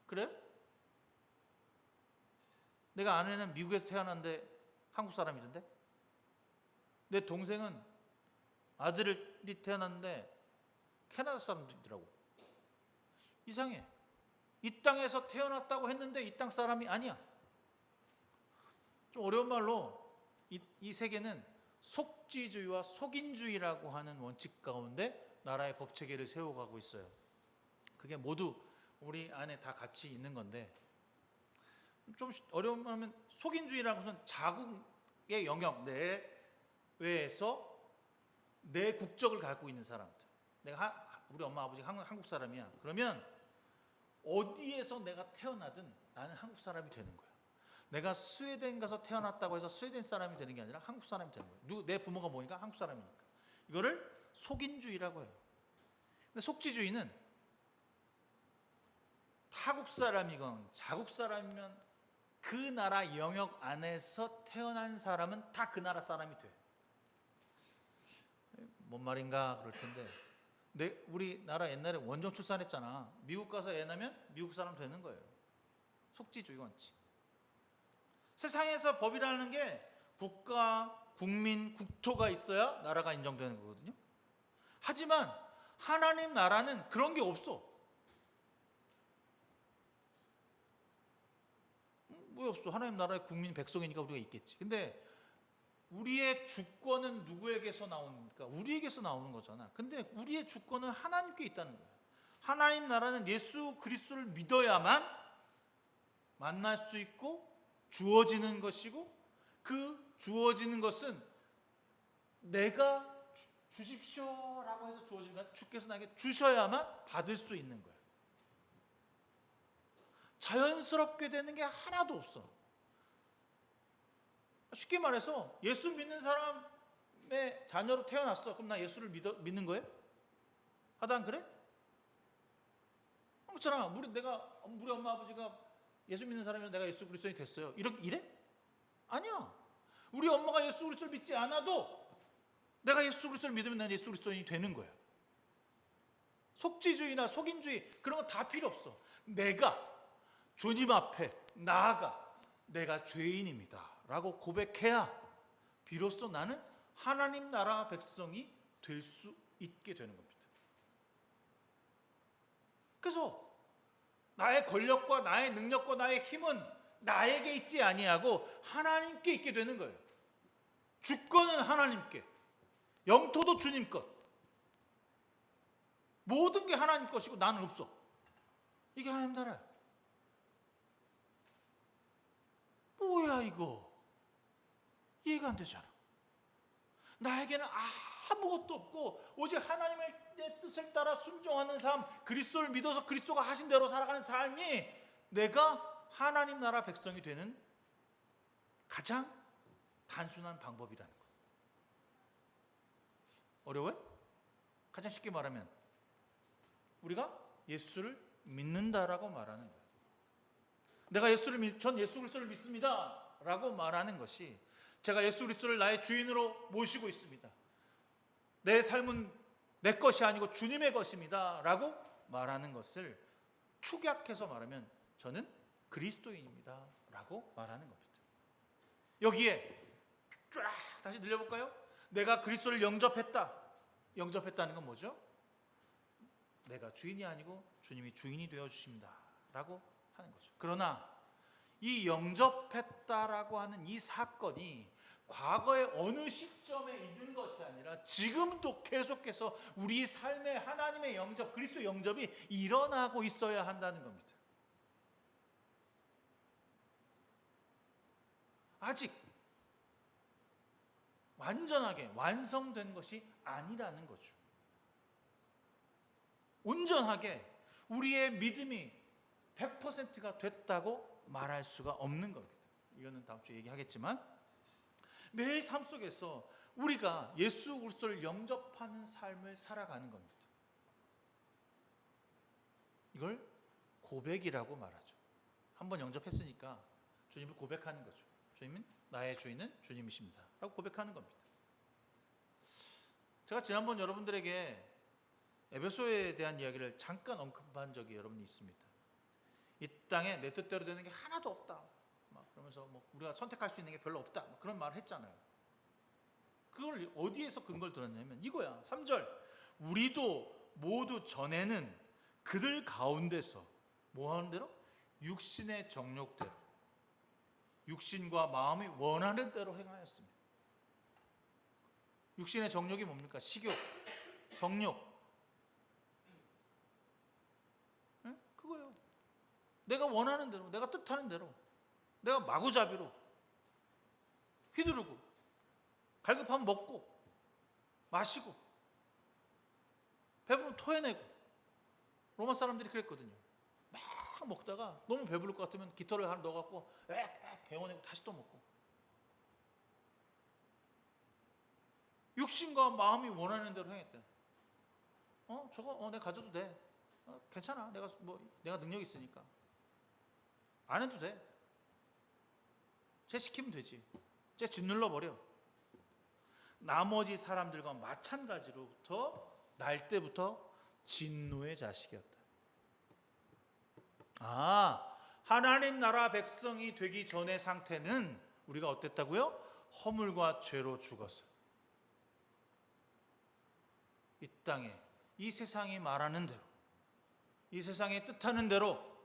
그래요? 내가 아는 애는 미국에서 태어났는데 한국 사람이던데? 내 동생은 아들이 태어났는데 캐나다 사람이더라고. 이상해. 이 땅에서 태어났다고 했는데 이 땅 사람이 아니야. 좀 어려운 말로 이 세계는 속지주의와 속인주의라고 하는 원칙 가운데 나라의 법 체계를 세워가고 있어요. 그게 모두 우리 안에 다 같이 있는 건데, 좀 어려운 말하면 속인주의라는 것은 자국의 영역 내외에서 내 국적을 갖고 있는 사람들. 우리 엄마 아버지가 한국 사람이야. 그러면 어디에서 내가 태어나든 나는 한국 사람이 되는 거야. 내가 스웨덴 가서 태어났다고 해서 스웨덴 사람이 되는 게 아니라 한국 사람이 되는 거야. 내 부모가 뭐니까 한국 사람이니까. 이거를 속인주의라고 해요. 근데 속지주의는 타국 사람이건 자국 사람이면 그 나라 영역 안에서 태어난 사람은 다 그 나라 사람이 돼. 뭔 말인가 그럴 텐데, 우리나라 옛날에 원정 출산했잖아. 미국 가서 애 낳으면 미국 사람 되는 거예요. 속지주의 원칙. 세상에서 법이라는 게 국가, 국민, 국토가 있어야 나라가 인정되는 거거든요. 하지만 하나님 나라는 그런 게 없어. 왜 없어? 하나님 나라의 국민, 백성이니까 우리가 있겠지. 근데 우리의 주권은 누구에게서 나옵니까? 우리에게서 나오는 거잖아. 근데 우리의 주권은 하나님께 있다는 거야. 하나님 나라는 예수 그리스도를 믿어야만 만날 수 있고 주어지는 것이고, 그 주어지는 것은 내가 주십시오라고 해서 주어지는 건 주께서 나에게 주셔야만 받을 수 있는 거야. 자연스럽게 되는 게 하나도 없어. 쉽게 말해서 예수 믿는 사람의 자녀로 태어났어. 그럼 나 예수를 믿는 거예요? 하다 안 그래? 그렇잖아. 우리 엄마 아버지가 예수 믿는 사람이라 내가 예수 그리스도인이 됐어요. 이래? 아니야. 우리 엄마가 예수 그리스도를 믿지 않아도 내가 예수 그리스도를 믿으면 난 예수 그리스도인이 되는 거야. 속지주의나 속인주의 그런 거 다 필요 없어. 내가 주님 앞에 나아가 내가 죄인입니다 라고 고백해야 비로소 나는 하나님 나라 백성이 될 수 있게 되는 겁니다. 그래서 나의 권력과 나의 능력과 나의 힘은 나에게 있지 아니하고 하나님께 있게 되는 거예요. 주권은 하나님께, 영토도 주님 것, 모든 게 하나님 것이고 나는 없어. 이게 하나님 나라야. 뭐야 이거? 이해가 안 되잖아. 나에게는 아무것도 없고 오직 하나님의 뜻을 따라 순종하는 삶, 그리스도를 믿어서 그리스도가 하신 대로 살아가는 삶이 내가 하나님 나라 백성이 되는 가장 단순한 방법이라는 거예요. 어려워요? 가장 쉽게 말하면 우리가 예수를 믿는다라고 말하는 거예요. 내가 전 예수 그리스도를 믿습니다 라고 말하는 것이, 제가 예수 그리스도를 나의 주인으로 모시고 있습니다, 내 삶은 내 것이 아니고 주님의 것입니다 라고 말하는 것을 축약해서 말하면 저는 그리스도인입니다 라고 말하는 겁니다. 여기에 쫙 다시 늘려볼까요? 내가 그리스도를 영접했다는 건 뭐죠? 내가 주인이 아니고 주님이 주인이 되어주십니다 라고 하는 거죠. 그러나 이 영접했다라고 하는 이 사건이 과거의 어느 시점에 있는 것이 아니라 지금도 계속해서 우리 삶에 하나님의 영접, 그리스도 영접이 일어나고 있어야 한다는 겁니다. 아직 완전하게 완성된 것이 아니라는 거죠. 온전하게 우리의 믿음이 100%가 됐다고 말할 수가 없는 겁니다. 이거는 다음 주에 얘기하겠지만 매일 삶 속에서 우리가 예수 그리스도를 영접하는 삶을 살아가는 겁니다. 이걸 고백이라고 말하죠. 한번 영접했으니까 주님을 고백하는 거죠. 주님은 나의 주인은 주님이십니다 라고 고백하는 겁니다. 제가 지난번 여러분들에게 에베소에 대한 이야기를 잠깐 언급한 적이 여러분이 있습니다. 이 땅에 내 뜻대로 되는 게 하나도 없다, 막 그러면서 뭐 우리가 선택할 수 있는 게 별로 없다, 그런 말을 했잖아요. 그걸 어디에서 근거를 들었냐면 이거야. 3절, 우리도 모두 전에는 그들 가운데서 뭐 하는 대로? 육신의 정욕대로, 육신과 마음이 원하는 대로 행하였습니다. 육신의 정욕이 뭡니까? 식욕, 성욕. 응? 그거예요. 내가 원하는 대로, 내가 뜻하는 대로, 내가 마구잡이로 휘두르고 갈급하면 먹고 마시고 배부르면 토해내고. 로마 사람들이 그랬거든요. 막 먹다가 너무 배부를 것 같으면 깃털을 하나 넣어갖고 개워내고 다시 또 먹고. 육신과 마음이 원하는 대로 행했대. 저거 내가 가져도 돼. 괜찮아. 내가 능력 있으니까. 안 해도 돼. 쟤 시키면 되지. 쟤 짓눌러 버려. 나머지 사람들과 마찬가지로부터 날 때부터 진노의 자식이었다. 하나님 나라 백성이 되기 전의 상태는 우리가 어땠다고요? 허물과 죄로 죽었어요. 이 땅에 이 세상이 말하는 대로, 이 세상이 뜻하는 대로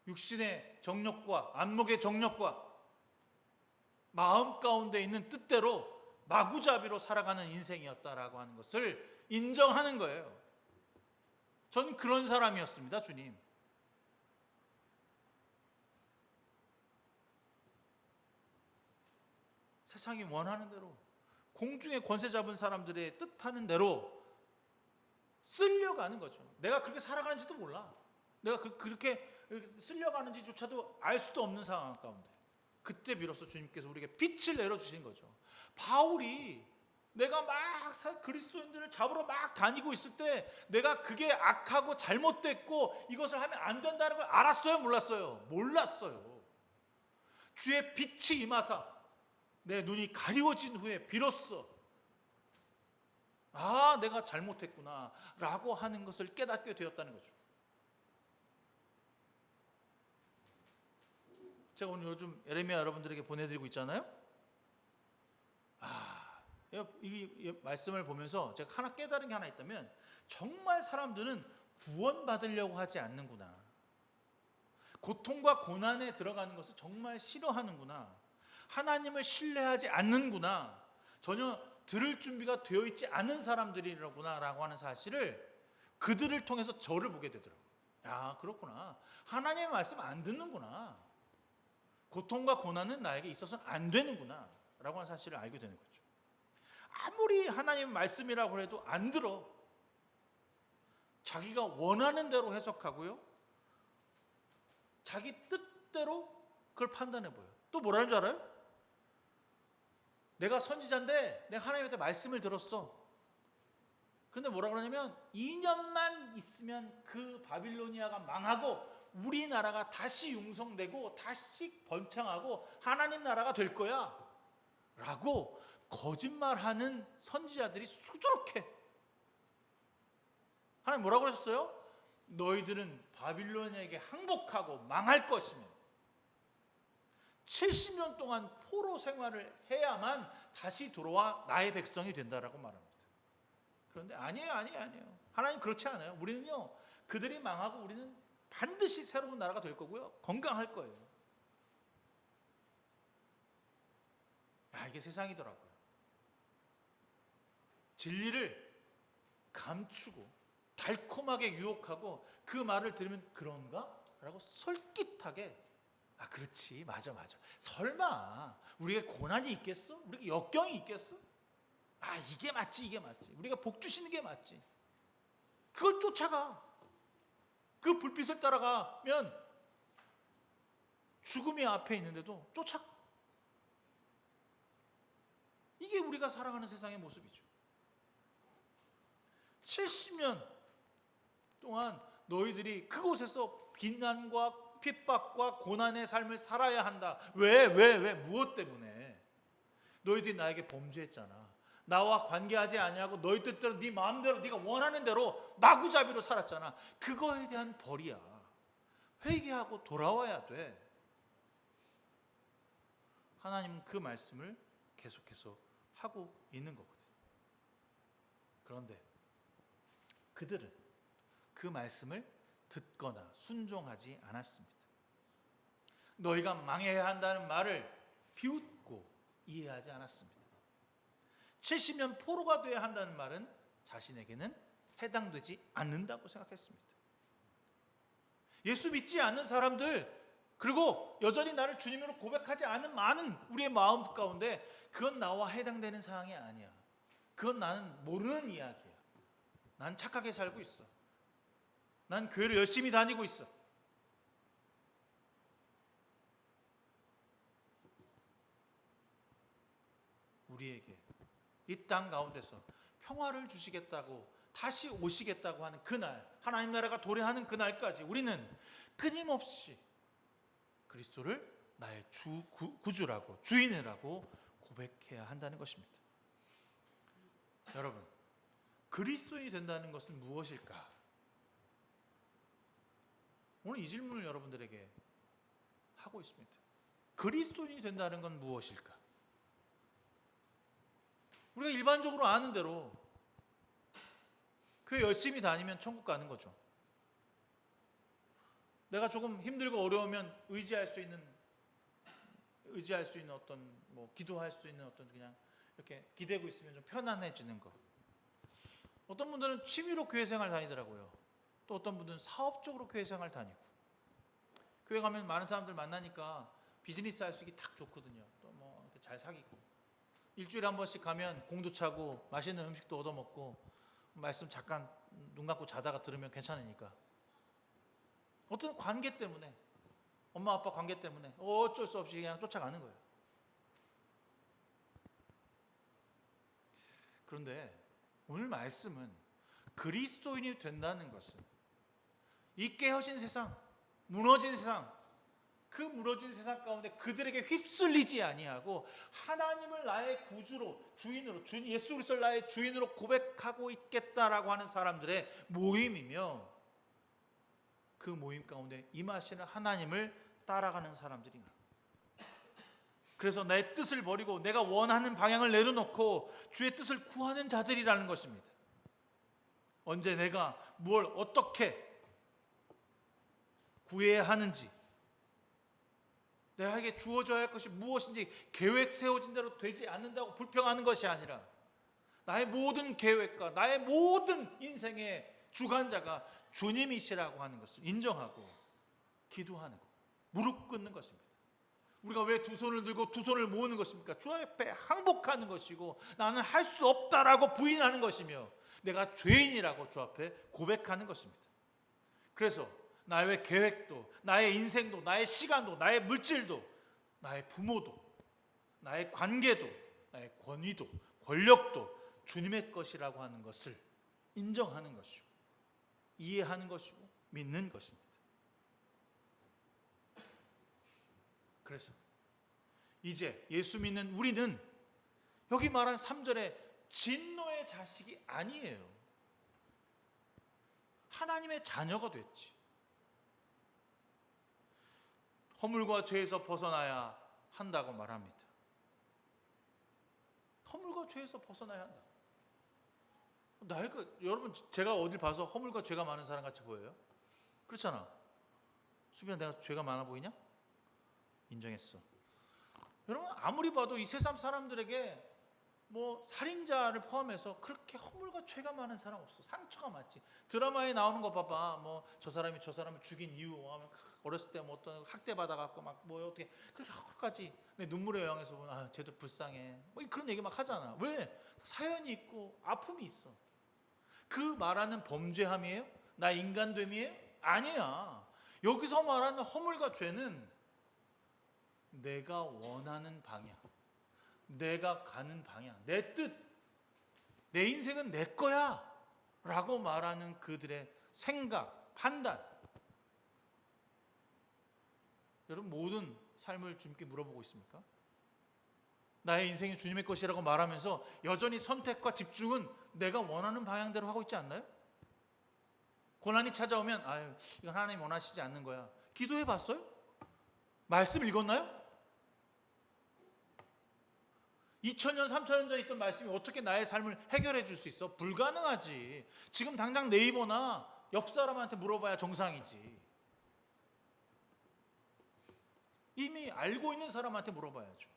육신의 정욕과 안목의 정욕과 마음 가운데 있는 뜻대로 마구잡이로 살아가는 인생이었다라고 하는 것을 인정하는 거예요. 저는 그런 사람이었습니다, 주님. 세상이 원하는 대로, 공중의 권세 잡은 사람들의 뜻하는 대로 쓸려가는 거죠. 내가 그렇게 살아가는지도 몰라. 내가 그렇게 쓸려가는지조차도 알 수도 없는 상황 가운데 그때 비로소 주님께서 우리에게 빛을 내려주신 거죠. 바울이 내가 막 그리스도인들을 잡으러 막 다니고 있을 때 내가 그게 악하고 잘못됐고 이것을 하면 안 된다는 걸 알았어요? 몰랐어요? 몰랐어요. 주의 빛이 임하사 내 눈이 가리워진 후에 비로소 내가 잘못했구나 라고 하는 것을 깨닫게 되었다는 거죠. 제가 오늘 요즘 예레미야 여러분들에게 보내드리고 있잖아요. 이 말씀을 보면서 제가 하나 깨달은 게 하나 있다면, 정말 사람들은 구원받으려고 하지 않는구나. 고통과 고난에 들어가는 것을 정말 싫어하는구나. 하나님을 신뢰하지 않는구나. 전혀 들을 준비가 되어 있지 않은 사람들이라구나 라고 하는 사실을 그들을 통해서 저를 보게 되더라고요. 그렇구나. 하나님의 말씀 안 듣는구나. 고통과 고난은 나에게 있어서는 안 되는구나 라고 하는 사실을 알게 되는 거죠. 아무리 하나님의 말씀이라고 해도 안 들어. 자기가 원하는 대로 해석하고요, 자기 뜻대로 그걸 판단해 보여요. 또 뭐라는 줄 알아요? 내가 선지자인데 내가 하나님한테 말씀을 들었어. 그런데 뭐라 그러냐면 2년만 있으면 그 바빌로니아가 망하고 우리나라가 다시 융성되고 다시 번창하고 하나님 나라가 될 거야 라고 거짓말하는 선지자들이 수두룩해. 하나님 뭐라고 하셨어요? 너희들은 바빌로니아에게 항복하고 망할 것이며 70년 동안 포로 생활을 해야만 다시 돌아와 나의 백성이 된다라고 말합니다. 그런데 아니에요. 하나님 그렇지 않아요. 우리는요, 그들이 망하고 우리는 반드시 새로운 나라가 될 거고요, 건강할 거예요. 이게 세상이더라고요. 진리를 감추고 달콤하게 유혹하고 그 말을 들으면 그런가? 라고 솔깃하게 그렇지, 맞아. 설마 우리가 고난이 있겠어? 우리가 역경이 있겠어? 이게 맞지. 우리가 복 주시는 게 맞지. 그걸 쫓아가. 그 불빛을 따라가면 죽음이 앞에 있는데도 쫓아가. 이게 우리가 살아가는 세상의 모습이죠. 70년 동안 너희들이 그곳에서 비난과 핍박과 고난의 삶을 살아야 한다. 왜? 무엇 때문에? 너희들이 나에게 범죄했잖아. 나와 관계하지 아니하고 너희 뜻대로 네 마음대로 네가 원하는 대로 마구잡이로 살았잖아. 그거에 대한 벌이야. 회개하고 돌아와야 돼. 하나님은 그 말씀을 계속해서 하고 있는 거거든. 그런데 그들은 그 말씀을 듣거나 순종하지 않았습니다. 너희가 망해야 한다는 말을 비웃고 이해하지 않았습니다. 70년 포로가 되어야 한다는 말은 자신에게는 해당되지 않는다고 생각했습니다. 예수 믿지 않는 사람들, 그리고 여전히 나를 주님으로 고백하지 않은 많은 우리의 마음 가운데 그건 나와 해당되는 사항이 아니야. 그건 나는 모르는 이야기야. 난 착하게 살고 있어. 난 교회를 열심히 다니고 있어. 우리에게 이 땅 가운데서 평화를 주시겠다고 다시 오시겠다고 하는 그날, 하나님 나라가 도래하는 그날까지 우리는 끊임없이 그리스도를 나의 구주라고, 주인이라고 고백해야 한다는 것입니다. 여러분, 그리스도인이 된다는 것은 무엇일까? 오늘 이 질문을 여러분들에게 하고 있습니다. 그리스도인이 된다는 건 무엇일까? 우리가 일반적으로 아는 대로 교회 열심히 다니면 천국 가는 거죠. 내가 조금 힘들고 어려우면 의지할 수 있는 어떤 기도할 수 있는 어떤 그냥 이렇게 기대고 있으면 좀 편안해지는 거. 어떤 분들은 취미로 교회 생활 다니더라고요. 또 어떤 분들은 사업적으로 교회 생활 다니고. 교회 가면 많은 사람들 만나니까 비즈니스 할 수 있기 딱 좋거든요. 또 잘 사귀고. 일주일에 한 번씩 가면 공도 차고 맛있는 음식도 얻어 먹고 말씀 잠깐 눈 감고 자다가 들으면 괜찮으니까. 어떤 관계 때문에, 엄마 아빠 관계 때문에 어쩔 수 없이 그냥 쫓아가는 거예요. 그런데 오늘 말씀은 그리스도인이 된다는 것은 이 깨어진 세상, 무너진 세상, 그 무너진 세상 가운데 그들에게 휩쓸리지 아니하고 하나님을 나의 구주로, 주인으로, 예수 그리스도를 나의 주인으로 고백하고 있겠다라고 하는 사람들의 모임이며, 그 모임 가운데 임하시는 하나님을 따라가는 사람들입니다. 그래서 내 뜻을 버리고 내가 원하는 방향을 내려놓고 주의 뜻을 구하는 자들이라는 것입니다. 언제 내가 뭘 어떻게 구해야 하는지, 내게 주어져야 할 것이 무엇인지 계획 세워진 대로 되지 않는다고 불평하는 것이 아니라 나의 모든 계획과 나의 모든 인생의 주관자가 주님이시라고 하는 것을 인정하고 기도하는 것, 무릎 꿇는 것입니다. 우리가 왜 두 손을 들고 두 손을 모으는 것입니까? 주 앞에 항복하는 것이고 나는 할 수 없다라고 부인하는 것이며 내가 죄인이라고 주 앞에 고백하는 것입니다. 그래서 나의 계획도, 나의 인생도, 나의 시간도, 나의 물질도, 나의 부모도, 나의 관계도, 나의 권위도, 권력도 주님의 것이라고 하는 것을 인정하는 것이고 이해하는 것이고 믿는 것입니다. 그래서 이제 예수 믿는 우리는 여기 말한 3절에 진노의 자식이 아니에요. 하나님의 자녀가 됐지. 허물과 죄에서 벗어나야 한다고 말합니다. 허물과 죄에서 벗어나야 한다. 여러분, 제가 어딜 봐서 허물과 죄가 많은 사람 같이 보여요? 그렇잖아. 수빈아, 내가 죄가 많아 보이냐? 인정했어. 여러분, 아무리 봐도 이 세상 사람들에게 살인자를 포함해서 그렇게 허물과 죄가 많은 사람 없어. 상처가 많지. 드라마에 나오는 거 봐봐. 저 사람이 저 사람을 죽인 이유 하면 어렸을 때 어떤 학대 받아갖고 어떻게 그렇게 허까지 내 눈물의 영향에서 보면 쟤도 불쌍해. 그런 얘기 막 하잖아. 왜? 사연이 있고 아픔이 있어. 그 말하는 범죄함이에요? 나 인간됨이에요? 아니야. 여기서 말하는 허물과 죄는 내가 원하는 방향, 내가 가는 방향, 내 뜻, 내 인생은 내 거야 라고 말하는 그들의 생각, 판단. 여러분 모든 삶을 주님께 물어보고 있습니까? 나의 인생이 주님의 것이라고 말하면서 여전히 선택과 집중은 내가 원하는 방향대로 하고 있지 않나요? 고난이 찾아오면 아유 이건 하나님 원하시지 않는 거야. 기도해 봤어요? 말씀 읽었나요? 2000년, 3000년 전에 있던 말씀이 어떻게 나의 삶을 해결해 줄 수 있어? 불가능하지. 지금 당장 네이버나 옆 사람한테 물어봐야 정상이지. 이미 알고 있는 사람한테 물어봐야죠.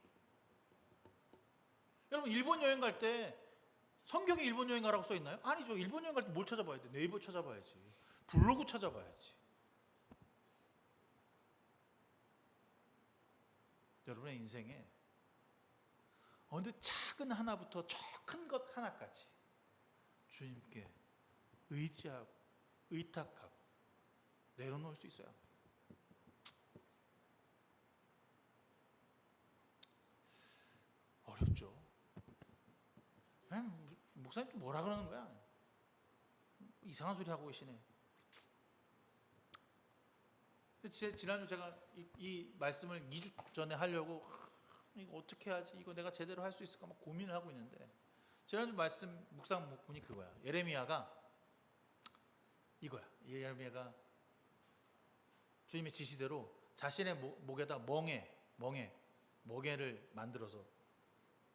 여러분 일본 여행 갈 때 성경에 일본 여행 가라고 써 있나요? 아니죠. 일본 여행 갈 때 뭘 찾아봐야 돼? 네이버 찾아봐야지. 블로그 찾아봐야지. 여러분의 인생에 어느 작은 하나부터 저 큰 것 하나까지 주님께 의지하고 의탁하고 내려놓을 수 있어야 합니다. 어렵죠. 목사님 또 뭐라 그러는 거야? 이상한 소리 하고 계시네. 지난주 제가 이 말씀을 2주 전에 하려고 이거 어떻게 하지? 이거 내가 제대로 할 수 있을까? 막 고민을 하고 있는데 지난주 말씀 묵상 본이 그거야. 예레미야가 이거야. 예레미야가 주님의 지시대로 자신의 목에다 멍에를 만들어서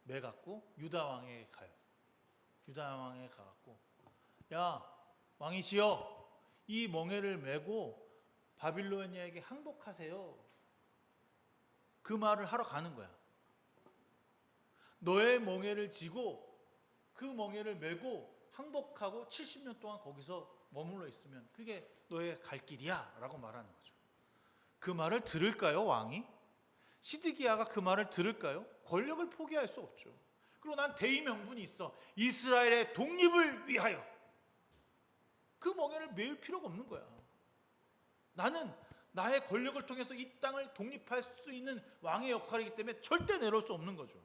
매갖고 유다 왕에게 가요. 유다 왕에게 가갖고 야 왕이시여 이 멍에를 메고 바빌로니아에게 항복하세요. 그 말을 하러 가는 거야. 너의 멍에를 지고 그 멍에를 메고 항복하고 70년 동안 거기서 머물러 있으면 그게 너의 갈 길이야 라고 말하는 거죠. 그 말을 들을까요 왕이? 시드기야가 그 말을 들을까요? 권력을 포기할 수 없죠. 그리고 난 대의 명분이 있어. 이스라엘의 독립을 위하여. 그 멍에를 메울 필요가 없는 거야. 나는 나의 권력을 통해서 이 땅을 독립할 수 있는 왕의 역할이기 때문에 절대 내려올 수 없는 거죠.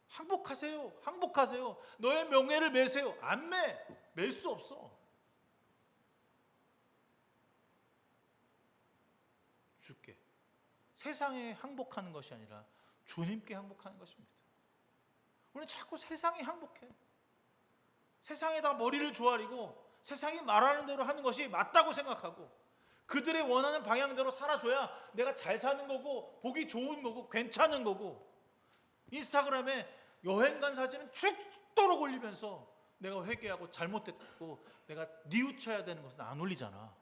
항복하세요. 항복하세요. 너의 명예를 매세요. 안 매. 맬 수 없어. 주께. 세상에 항복하는 것이 아니라 주님께 항복하는 것입니다. 우리는 자꾸 세상에 항복해. 세상에다 머리를 조아리고 세상이 말하는 대로 하는 것이 맞다고 생각하고 그들의 원하는 방향대로 살아줘야 내가 잘 사는 거고 보기 좋은 거고 괜찮은 거고 인스타그램에 여행 간 사진은 죽도록 올리면서 내가 회개하고 잘못됐고 내가 뉘우쳐야 되는 것은 안 올리잖아.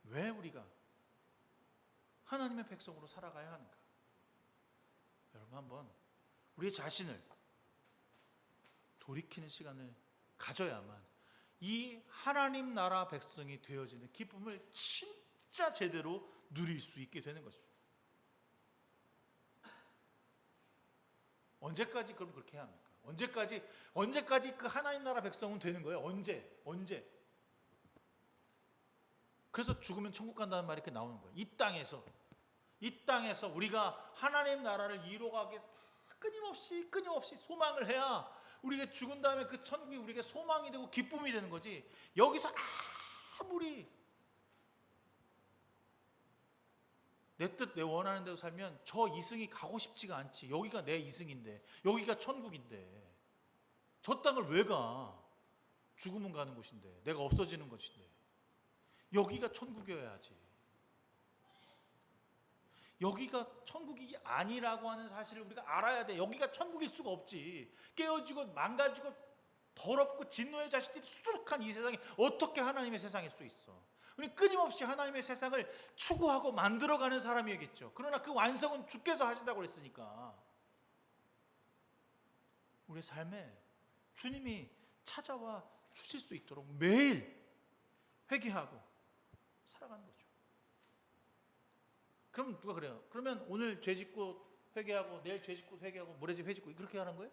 왜 우리가 하나님의 백성으로 살아가야 하는가? 여러분 한번 우리 자신을 돌이키는 시간을 가져야만 이 하나님 나라 백성이 되어지는 기쁨을 진짜 제대로 누릴 수 있게 되는 것입니다. 언제까지 그럼 그렇게 해야 합니까? 언제까지 그 하나님 나라 백성은 되는 거예요? 언제? 그래서 죽으면 천국 간다는 말이 이렇게 나오는 거예요. 이 땅에서 우리가 하나님 나라를 이루어가게 끊임없이 소망을 해야 우리가 죽은 다음에 그 천국이 우리에게 소망이 되고 기쁨이 되는 거지. 여기서 아무리 내 뜻, 내 원하는 대로 살면 저 이승이 가고 싶지가 않지. 여기가 내 이승인데, 여기가 천국인데 저 땅을 왜 가? 죽으면 가는 곳인데, 내가 없어지는 곳인데 여기가 천국이어야지. 여기가 천국이 아니라고 하는 사실을 우리가 알아야 돼. 여기가 천국일 수가 없지. 깨어지고 망가지고 더럽고 진노의 자식들이 수두룩한 이 세상이 어떻게 하나님의 세상일 수 있어? 우리 끊임없이 하나님의 세상을 추구하고 만들어가는 사람이겠죠. 그러나 그 완성은 주께서 하신다고 그랬으니까 우리 삶에 주님이 찾아와 주실 수 있도록 매일 회개하고 살아가는 거죠. 그럼 누가 그래요? 그러면 오늘 죄 짓고 회개하고 내일 죄 짓고 회개하고 모레 죄 짓고 그렇게 하는 거예요?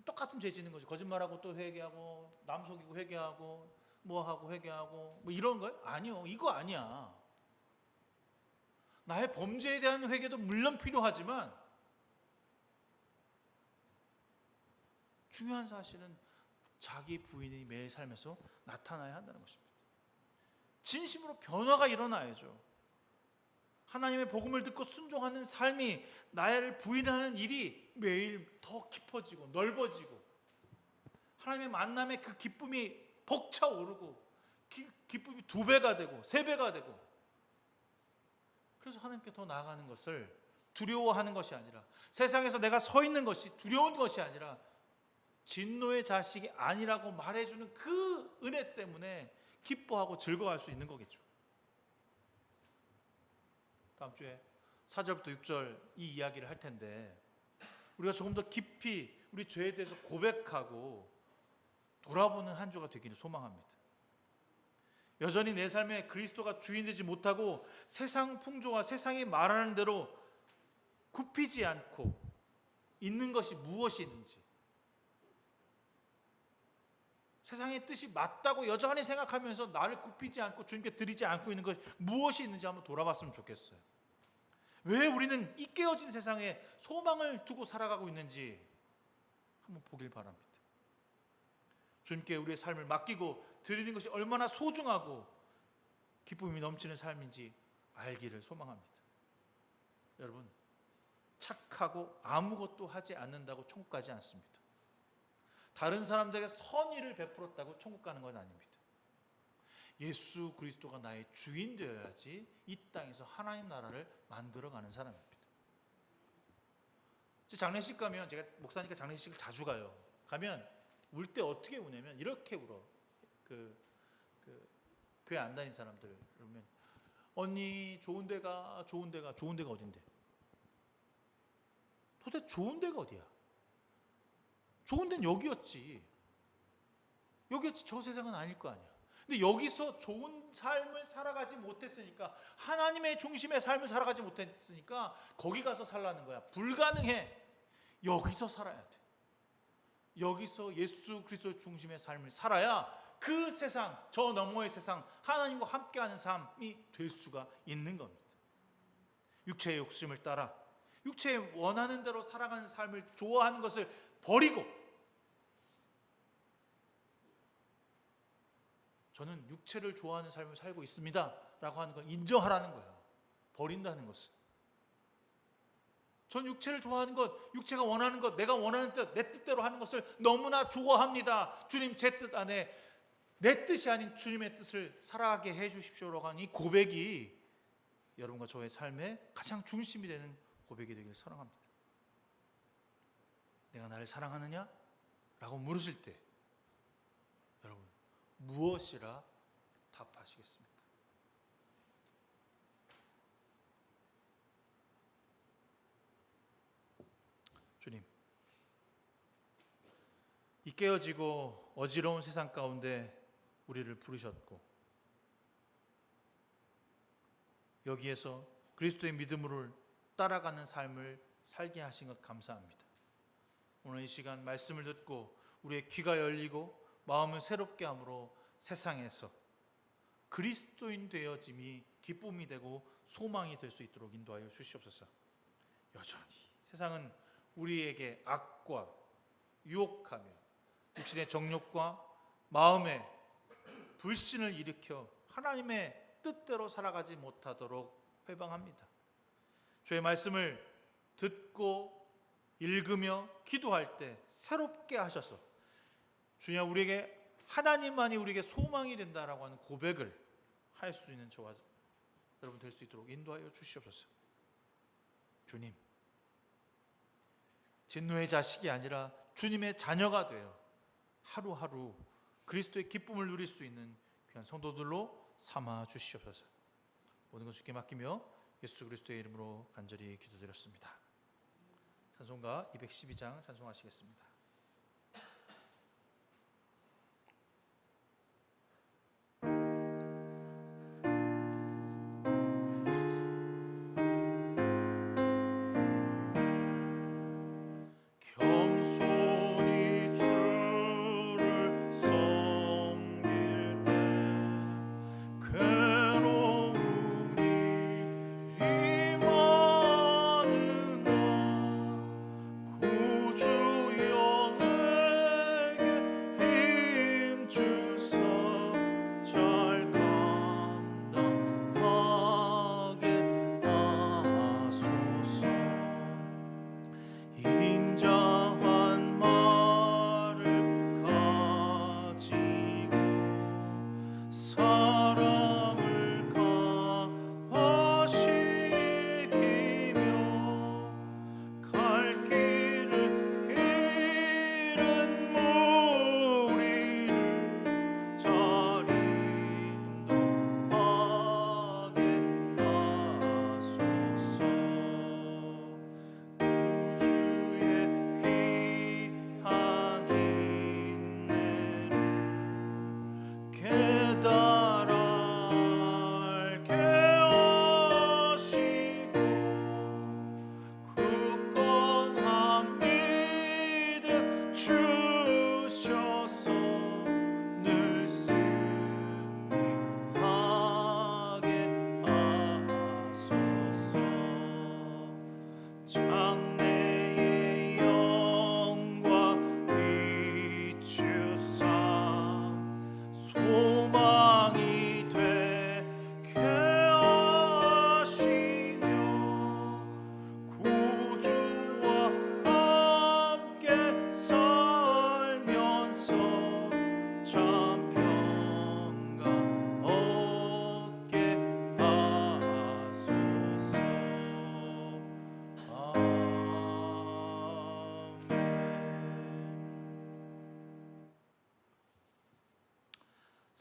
똑같은 죄 짓는 거죠. 거짓말하고 또 회개하고 남 속이고 회개하고 뭐하고 회개하고 뭐 이런 거예요? 아니요. 이거 아니야. 나의 범죄에 대한 회개도 물론 필요하지만 중요한 사실은 자기 부인이 매일 삶에서 나타나야 한다는 것입니다. 진심으로 변화가 일어나야죠. 하나님의 복음을 듣고 순종하는 삶이 나를 부인하는 일이 매일 더 깊어지고 넓어지고 하나님의 만남의 그 기쁨이 벅차오르고 기쁨이 2배가 되고 3배가 되고 그래서 하나님께 더 나아가는 것을 두려워하는 것이 아니라 세상에서 내가 서 있는 것이 두려운 것이 아니라 진노의 자식이 아니라고 말해주는 그 은혜 때문에 기뻐하고 즐거워할 수 있는 거겠죠. 다음 주에 4절부터 6절 이 이야기를 할 텐데 우리가 조금 더 깊이 우리 죄에 대해서 고백하고 돌아보는 한 주가 되기를 소망합니다. 여전히 내 삶에 그리스도가 주인 되지 못하고 세상 풍조와 세상이 말하는 대로 굽히지 않고 있는 것이 무엇이 있는지 세상의 뜻이 맞다고 여전히 생각하면서 나를 굽히지 않고 주님께 드리지 않고 있는 것이 무엇이 있는지 한번 돌아봤으면 좋겠어요. 왜 우리는 이 깨어진 세상에 소망을 두고 살아가고 있는지 한번 보길 바랍니다. 주님께 우리의 삶을 맡기고 드리는 것이 얼마나 소중하고 기쁨이 넘치는 삶인지 알기를 소망합니다. 여러분, 착하고 아무것도 하지 않는다고 천국 가지 않습니다. 다른 사람들에게 선의를 베풀었다고 천국 가는 건 아닙니다. 예수 그리스도가 나의 주인 되어야지 이 땅에서 하나님 나라를 만들어가는 사람입니다. 장례식 가면 제가 목사니까 장례식을 자주 가면 울 때 어떻게 우냐면 이렇게 울어. 교회 안 다닌 사람들 그러면 언니 좋은 데가 어딘데? 도대체 좋은 데가 어디야? 좋은 데는 여기였지. 여기였지 저 세상은 아닐 거 아니야. 근데 여기서 좋은 삶을 살아가지 못했으니까 하나님의 중심의 삶을 살아가지 못했으니까 거기 가서 살라는 거야. 불가능해. 여기서 살아야 돼. 여기서 예수 그리스도 중심의 삶을 살아야 그 세상, 저 너머의 세상 하나님과 함께하는 삶이 될 수가 있는 겁니다. 육체의 욕심을 따라 육체의 원하는 대로 살아가는 삶을 좋아하는 것을 버리고 저는 육체를 좋아하는 삶을 살고 있습니다 라고 하는 걸 인정하라는 거야. 버린다는 것은 전 육체를 좋아하는 것, 육체가 원하는 것, 내가 원하는 뜻, 내 뜻대로 하는 것을 너무나 좋아합니다. 주님 제 뜻 안에 내 뜻이 아닌 주님의 뜻을 살아가게 해 주십시오라고 하는 이 고백이 여러분과 저의 삶의 가장 중심이 되는 고백이 되기를 사랑합니다. 내가 나를 사랑하느냐? 라고 물으실 때 여러분 무엇이라 답하시겠습니까? 주님, 이 깨어지고 어지러운 세상 가운데 우리를 부르셨고 여기에서 그리스도의 믿음으로 따라가는 삶을 살게 하신 것 감사합니다. 오늘 이 시간 말씀을 듣고 우리의 귀가 열리고 마음을 새롭게 함으로 세상에서 그리스도인 되어짐이 기쁨이 되고 소망이 될 수 있도록 인도하여 주시옵소서. 여전히 세상은 우리에게 악과 유혹하며 육신의 정욕과 마음의 불신을 일으켜 하나님의 뜻대로 살아가지 못하도록 회방합니다. 주의 말씀을 듣고 읽으며 기도할 때 새롭게 하셔서 주님 우리에게 하나님만이 우리에게 소망이 된다라고 하는 고백을 할 수 있는 저와 여러분 될 수 있도록 인도하여 주시옵소서. 주님, 진노의 자식이 아니라 주님의 자녀가 되어 하루하루 그리스도의 기쁨을 누릴 수 있는 귀한 성도들로 삼아 주시옵소서. 모든 것 주께 맡기며 예수 그리스도의 이름으로 간절히 기도드렸습니다. 찬송가 212장 찬송하시겠습니다.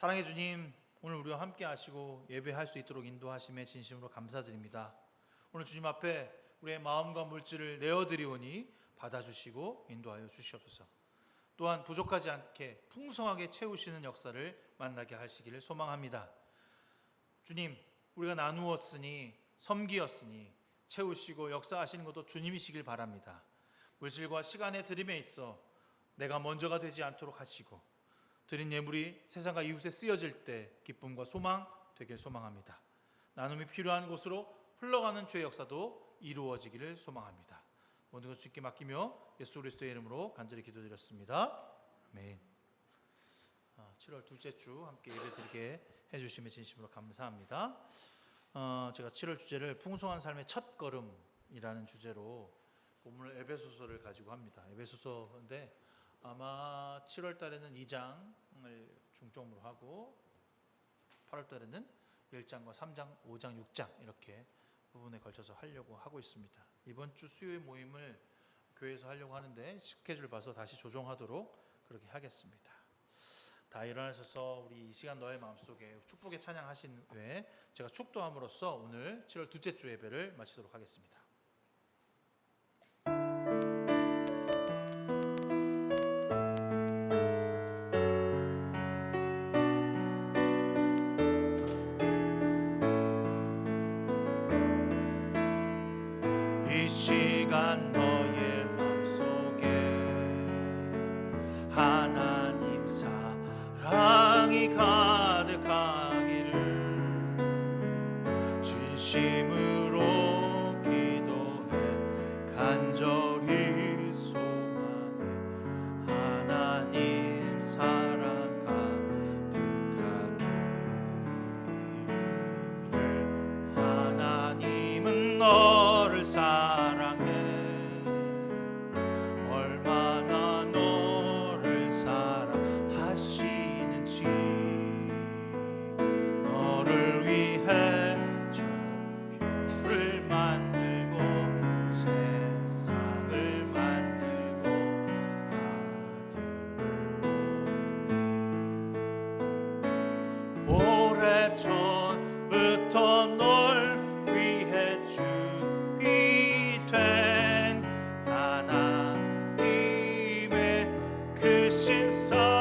사랑의 주님, 오늘 우리와 함께 하시고 예배할 수 있도록 인도하심에 진심으로 감사드립니다. 오늘 주님 앞에 우리의 마음과 물질을 내어드리오니 받아주시고 인도하여 주시옵소서. 또한 부족하지 않게 풍성하게 채우시는 역사를 만나게 하시기를 소망합니다. 주님, 우리가 나누었으니 섬기었으니 채우시고 역사하시는 것도 주님이시길 바랍니다. 물질과 시간의 드림에 있어 내가 먼저가 되지 않도록 하시고 드린 예물이 세상과 이웃에 쓰여질 때 기쁨과 소망 되길 소망합니다. 나눔이 필요한 곳으로 흘러가는 주의 역사도 이루어지기를 소망합니다. 모든 것 주님께 맡기며 예수 그리스도의 이름으로 간절히 기도드렸습니다. 아멘. 7월 둘째 주 함께 예배드리게 해주심에 진심으로 감사합니다. 제가 7월 주제를 풍성한 삶의 첫 걸음이라는 주제로 본문을 에베소서를 가지고 합니다. 에베소서인데 아마 7월 달에는 2장을 중점으로 하고 8월 달에는 1장과 3장, 5장, 6장 이렇게 부분에 걸쳐서 하려고 하고 있습니다. 이번 주 수요일 모임을 교회에서 하려고 하는데 스케줄 봐서 다시 조정하도록 그렇게 하겠습니다. 다 일어나셔서 우리 이 시간 너의 마음속에 축복의 찬양하신 후에 제가 축도함으로써 오늘 7월 둘째 주 예배를 마치도록 하겠습니다. 이 시간 너의 마음속에 하나님 사랑이 가득하기를 진심으로 기도해 간절히 소망해 하나님 사랑 가득하기를 하나님은 너를 사랑해 얼마나 너를 사랑하시는지 너를 위해 별을 만들고 세상을 만들고 아들을 오래전부터 널 위해 준비된 하나님의 그 신사랑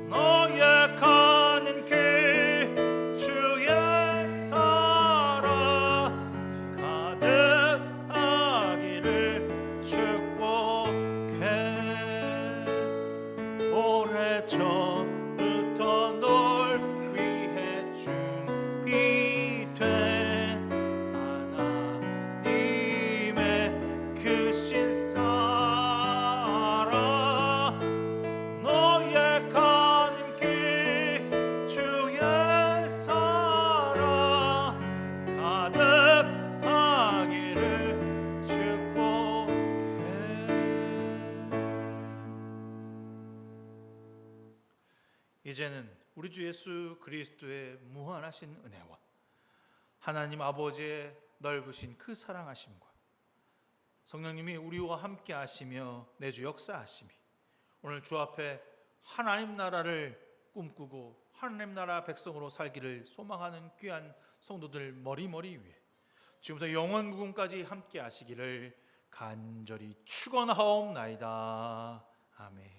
너의 가는 길 주의 사랑 가득하기를 축복해 오래전부터 널 위해 준비된 하나님의 그 신사랑 너의 가는 길 주의 사랑 가득하기를 축복해. 이제는 우리 주 예수 그리스도의 무한하신 은혜와 하나님 아버지의 넓으신 그 사랑하심과 성령님이 우리와 함께 하시며 내주 역사하심이 오늘 주 앞에 하나님 나라를 꿈꾸고 하나님 나라 백성으로 살기를 소망하는 귀한 성도들 머리머리 위에 지금부터 영원국음까지 함께 하시기를 간절히 축원하옵나이다. 아멘.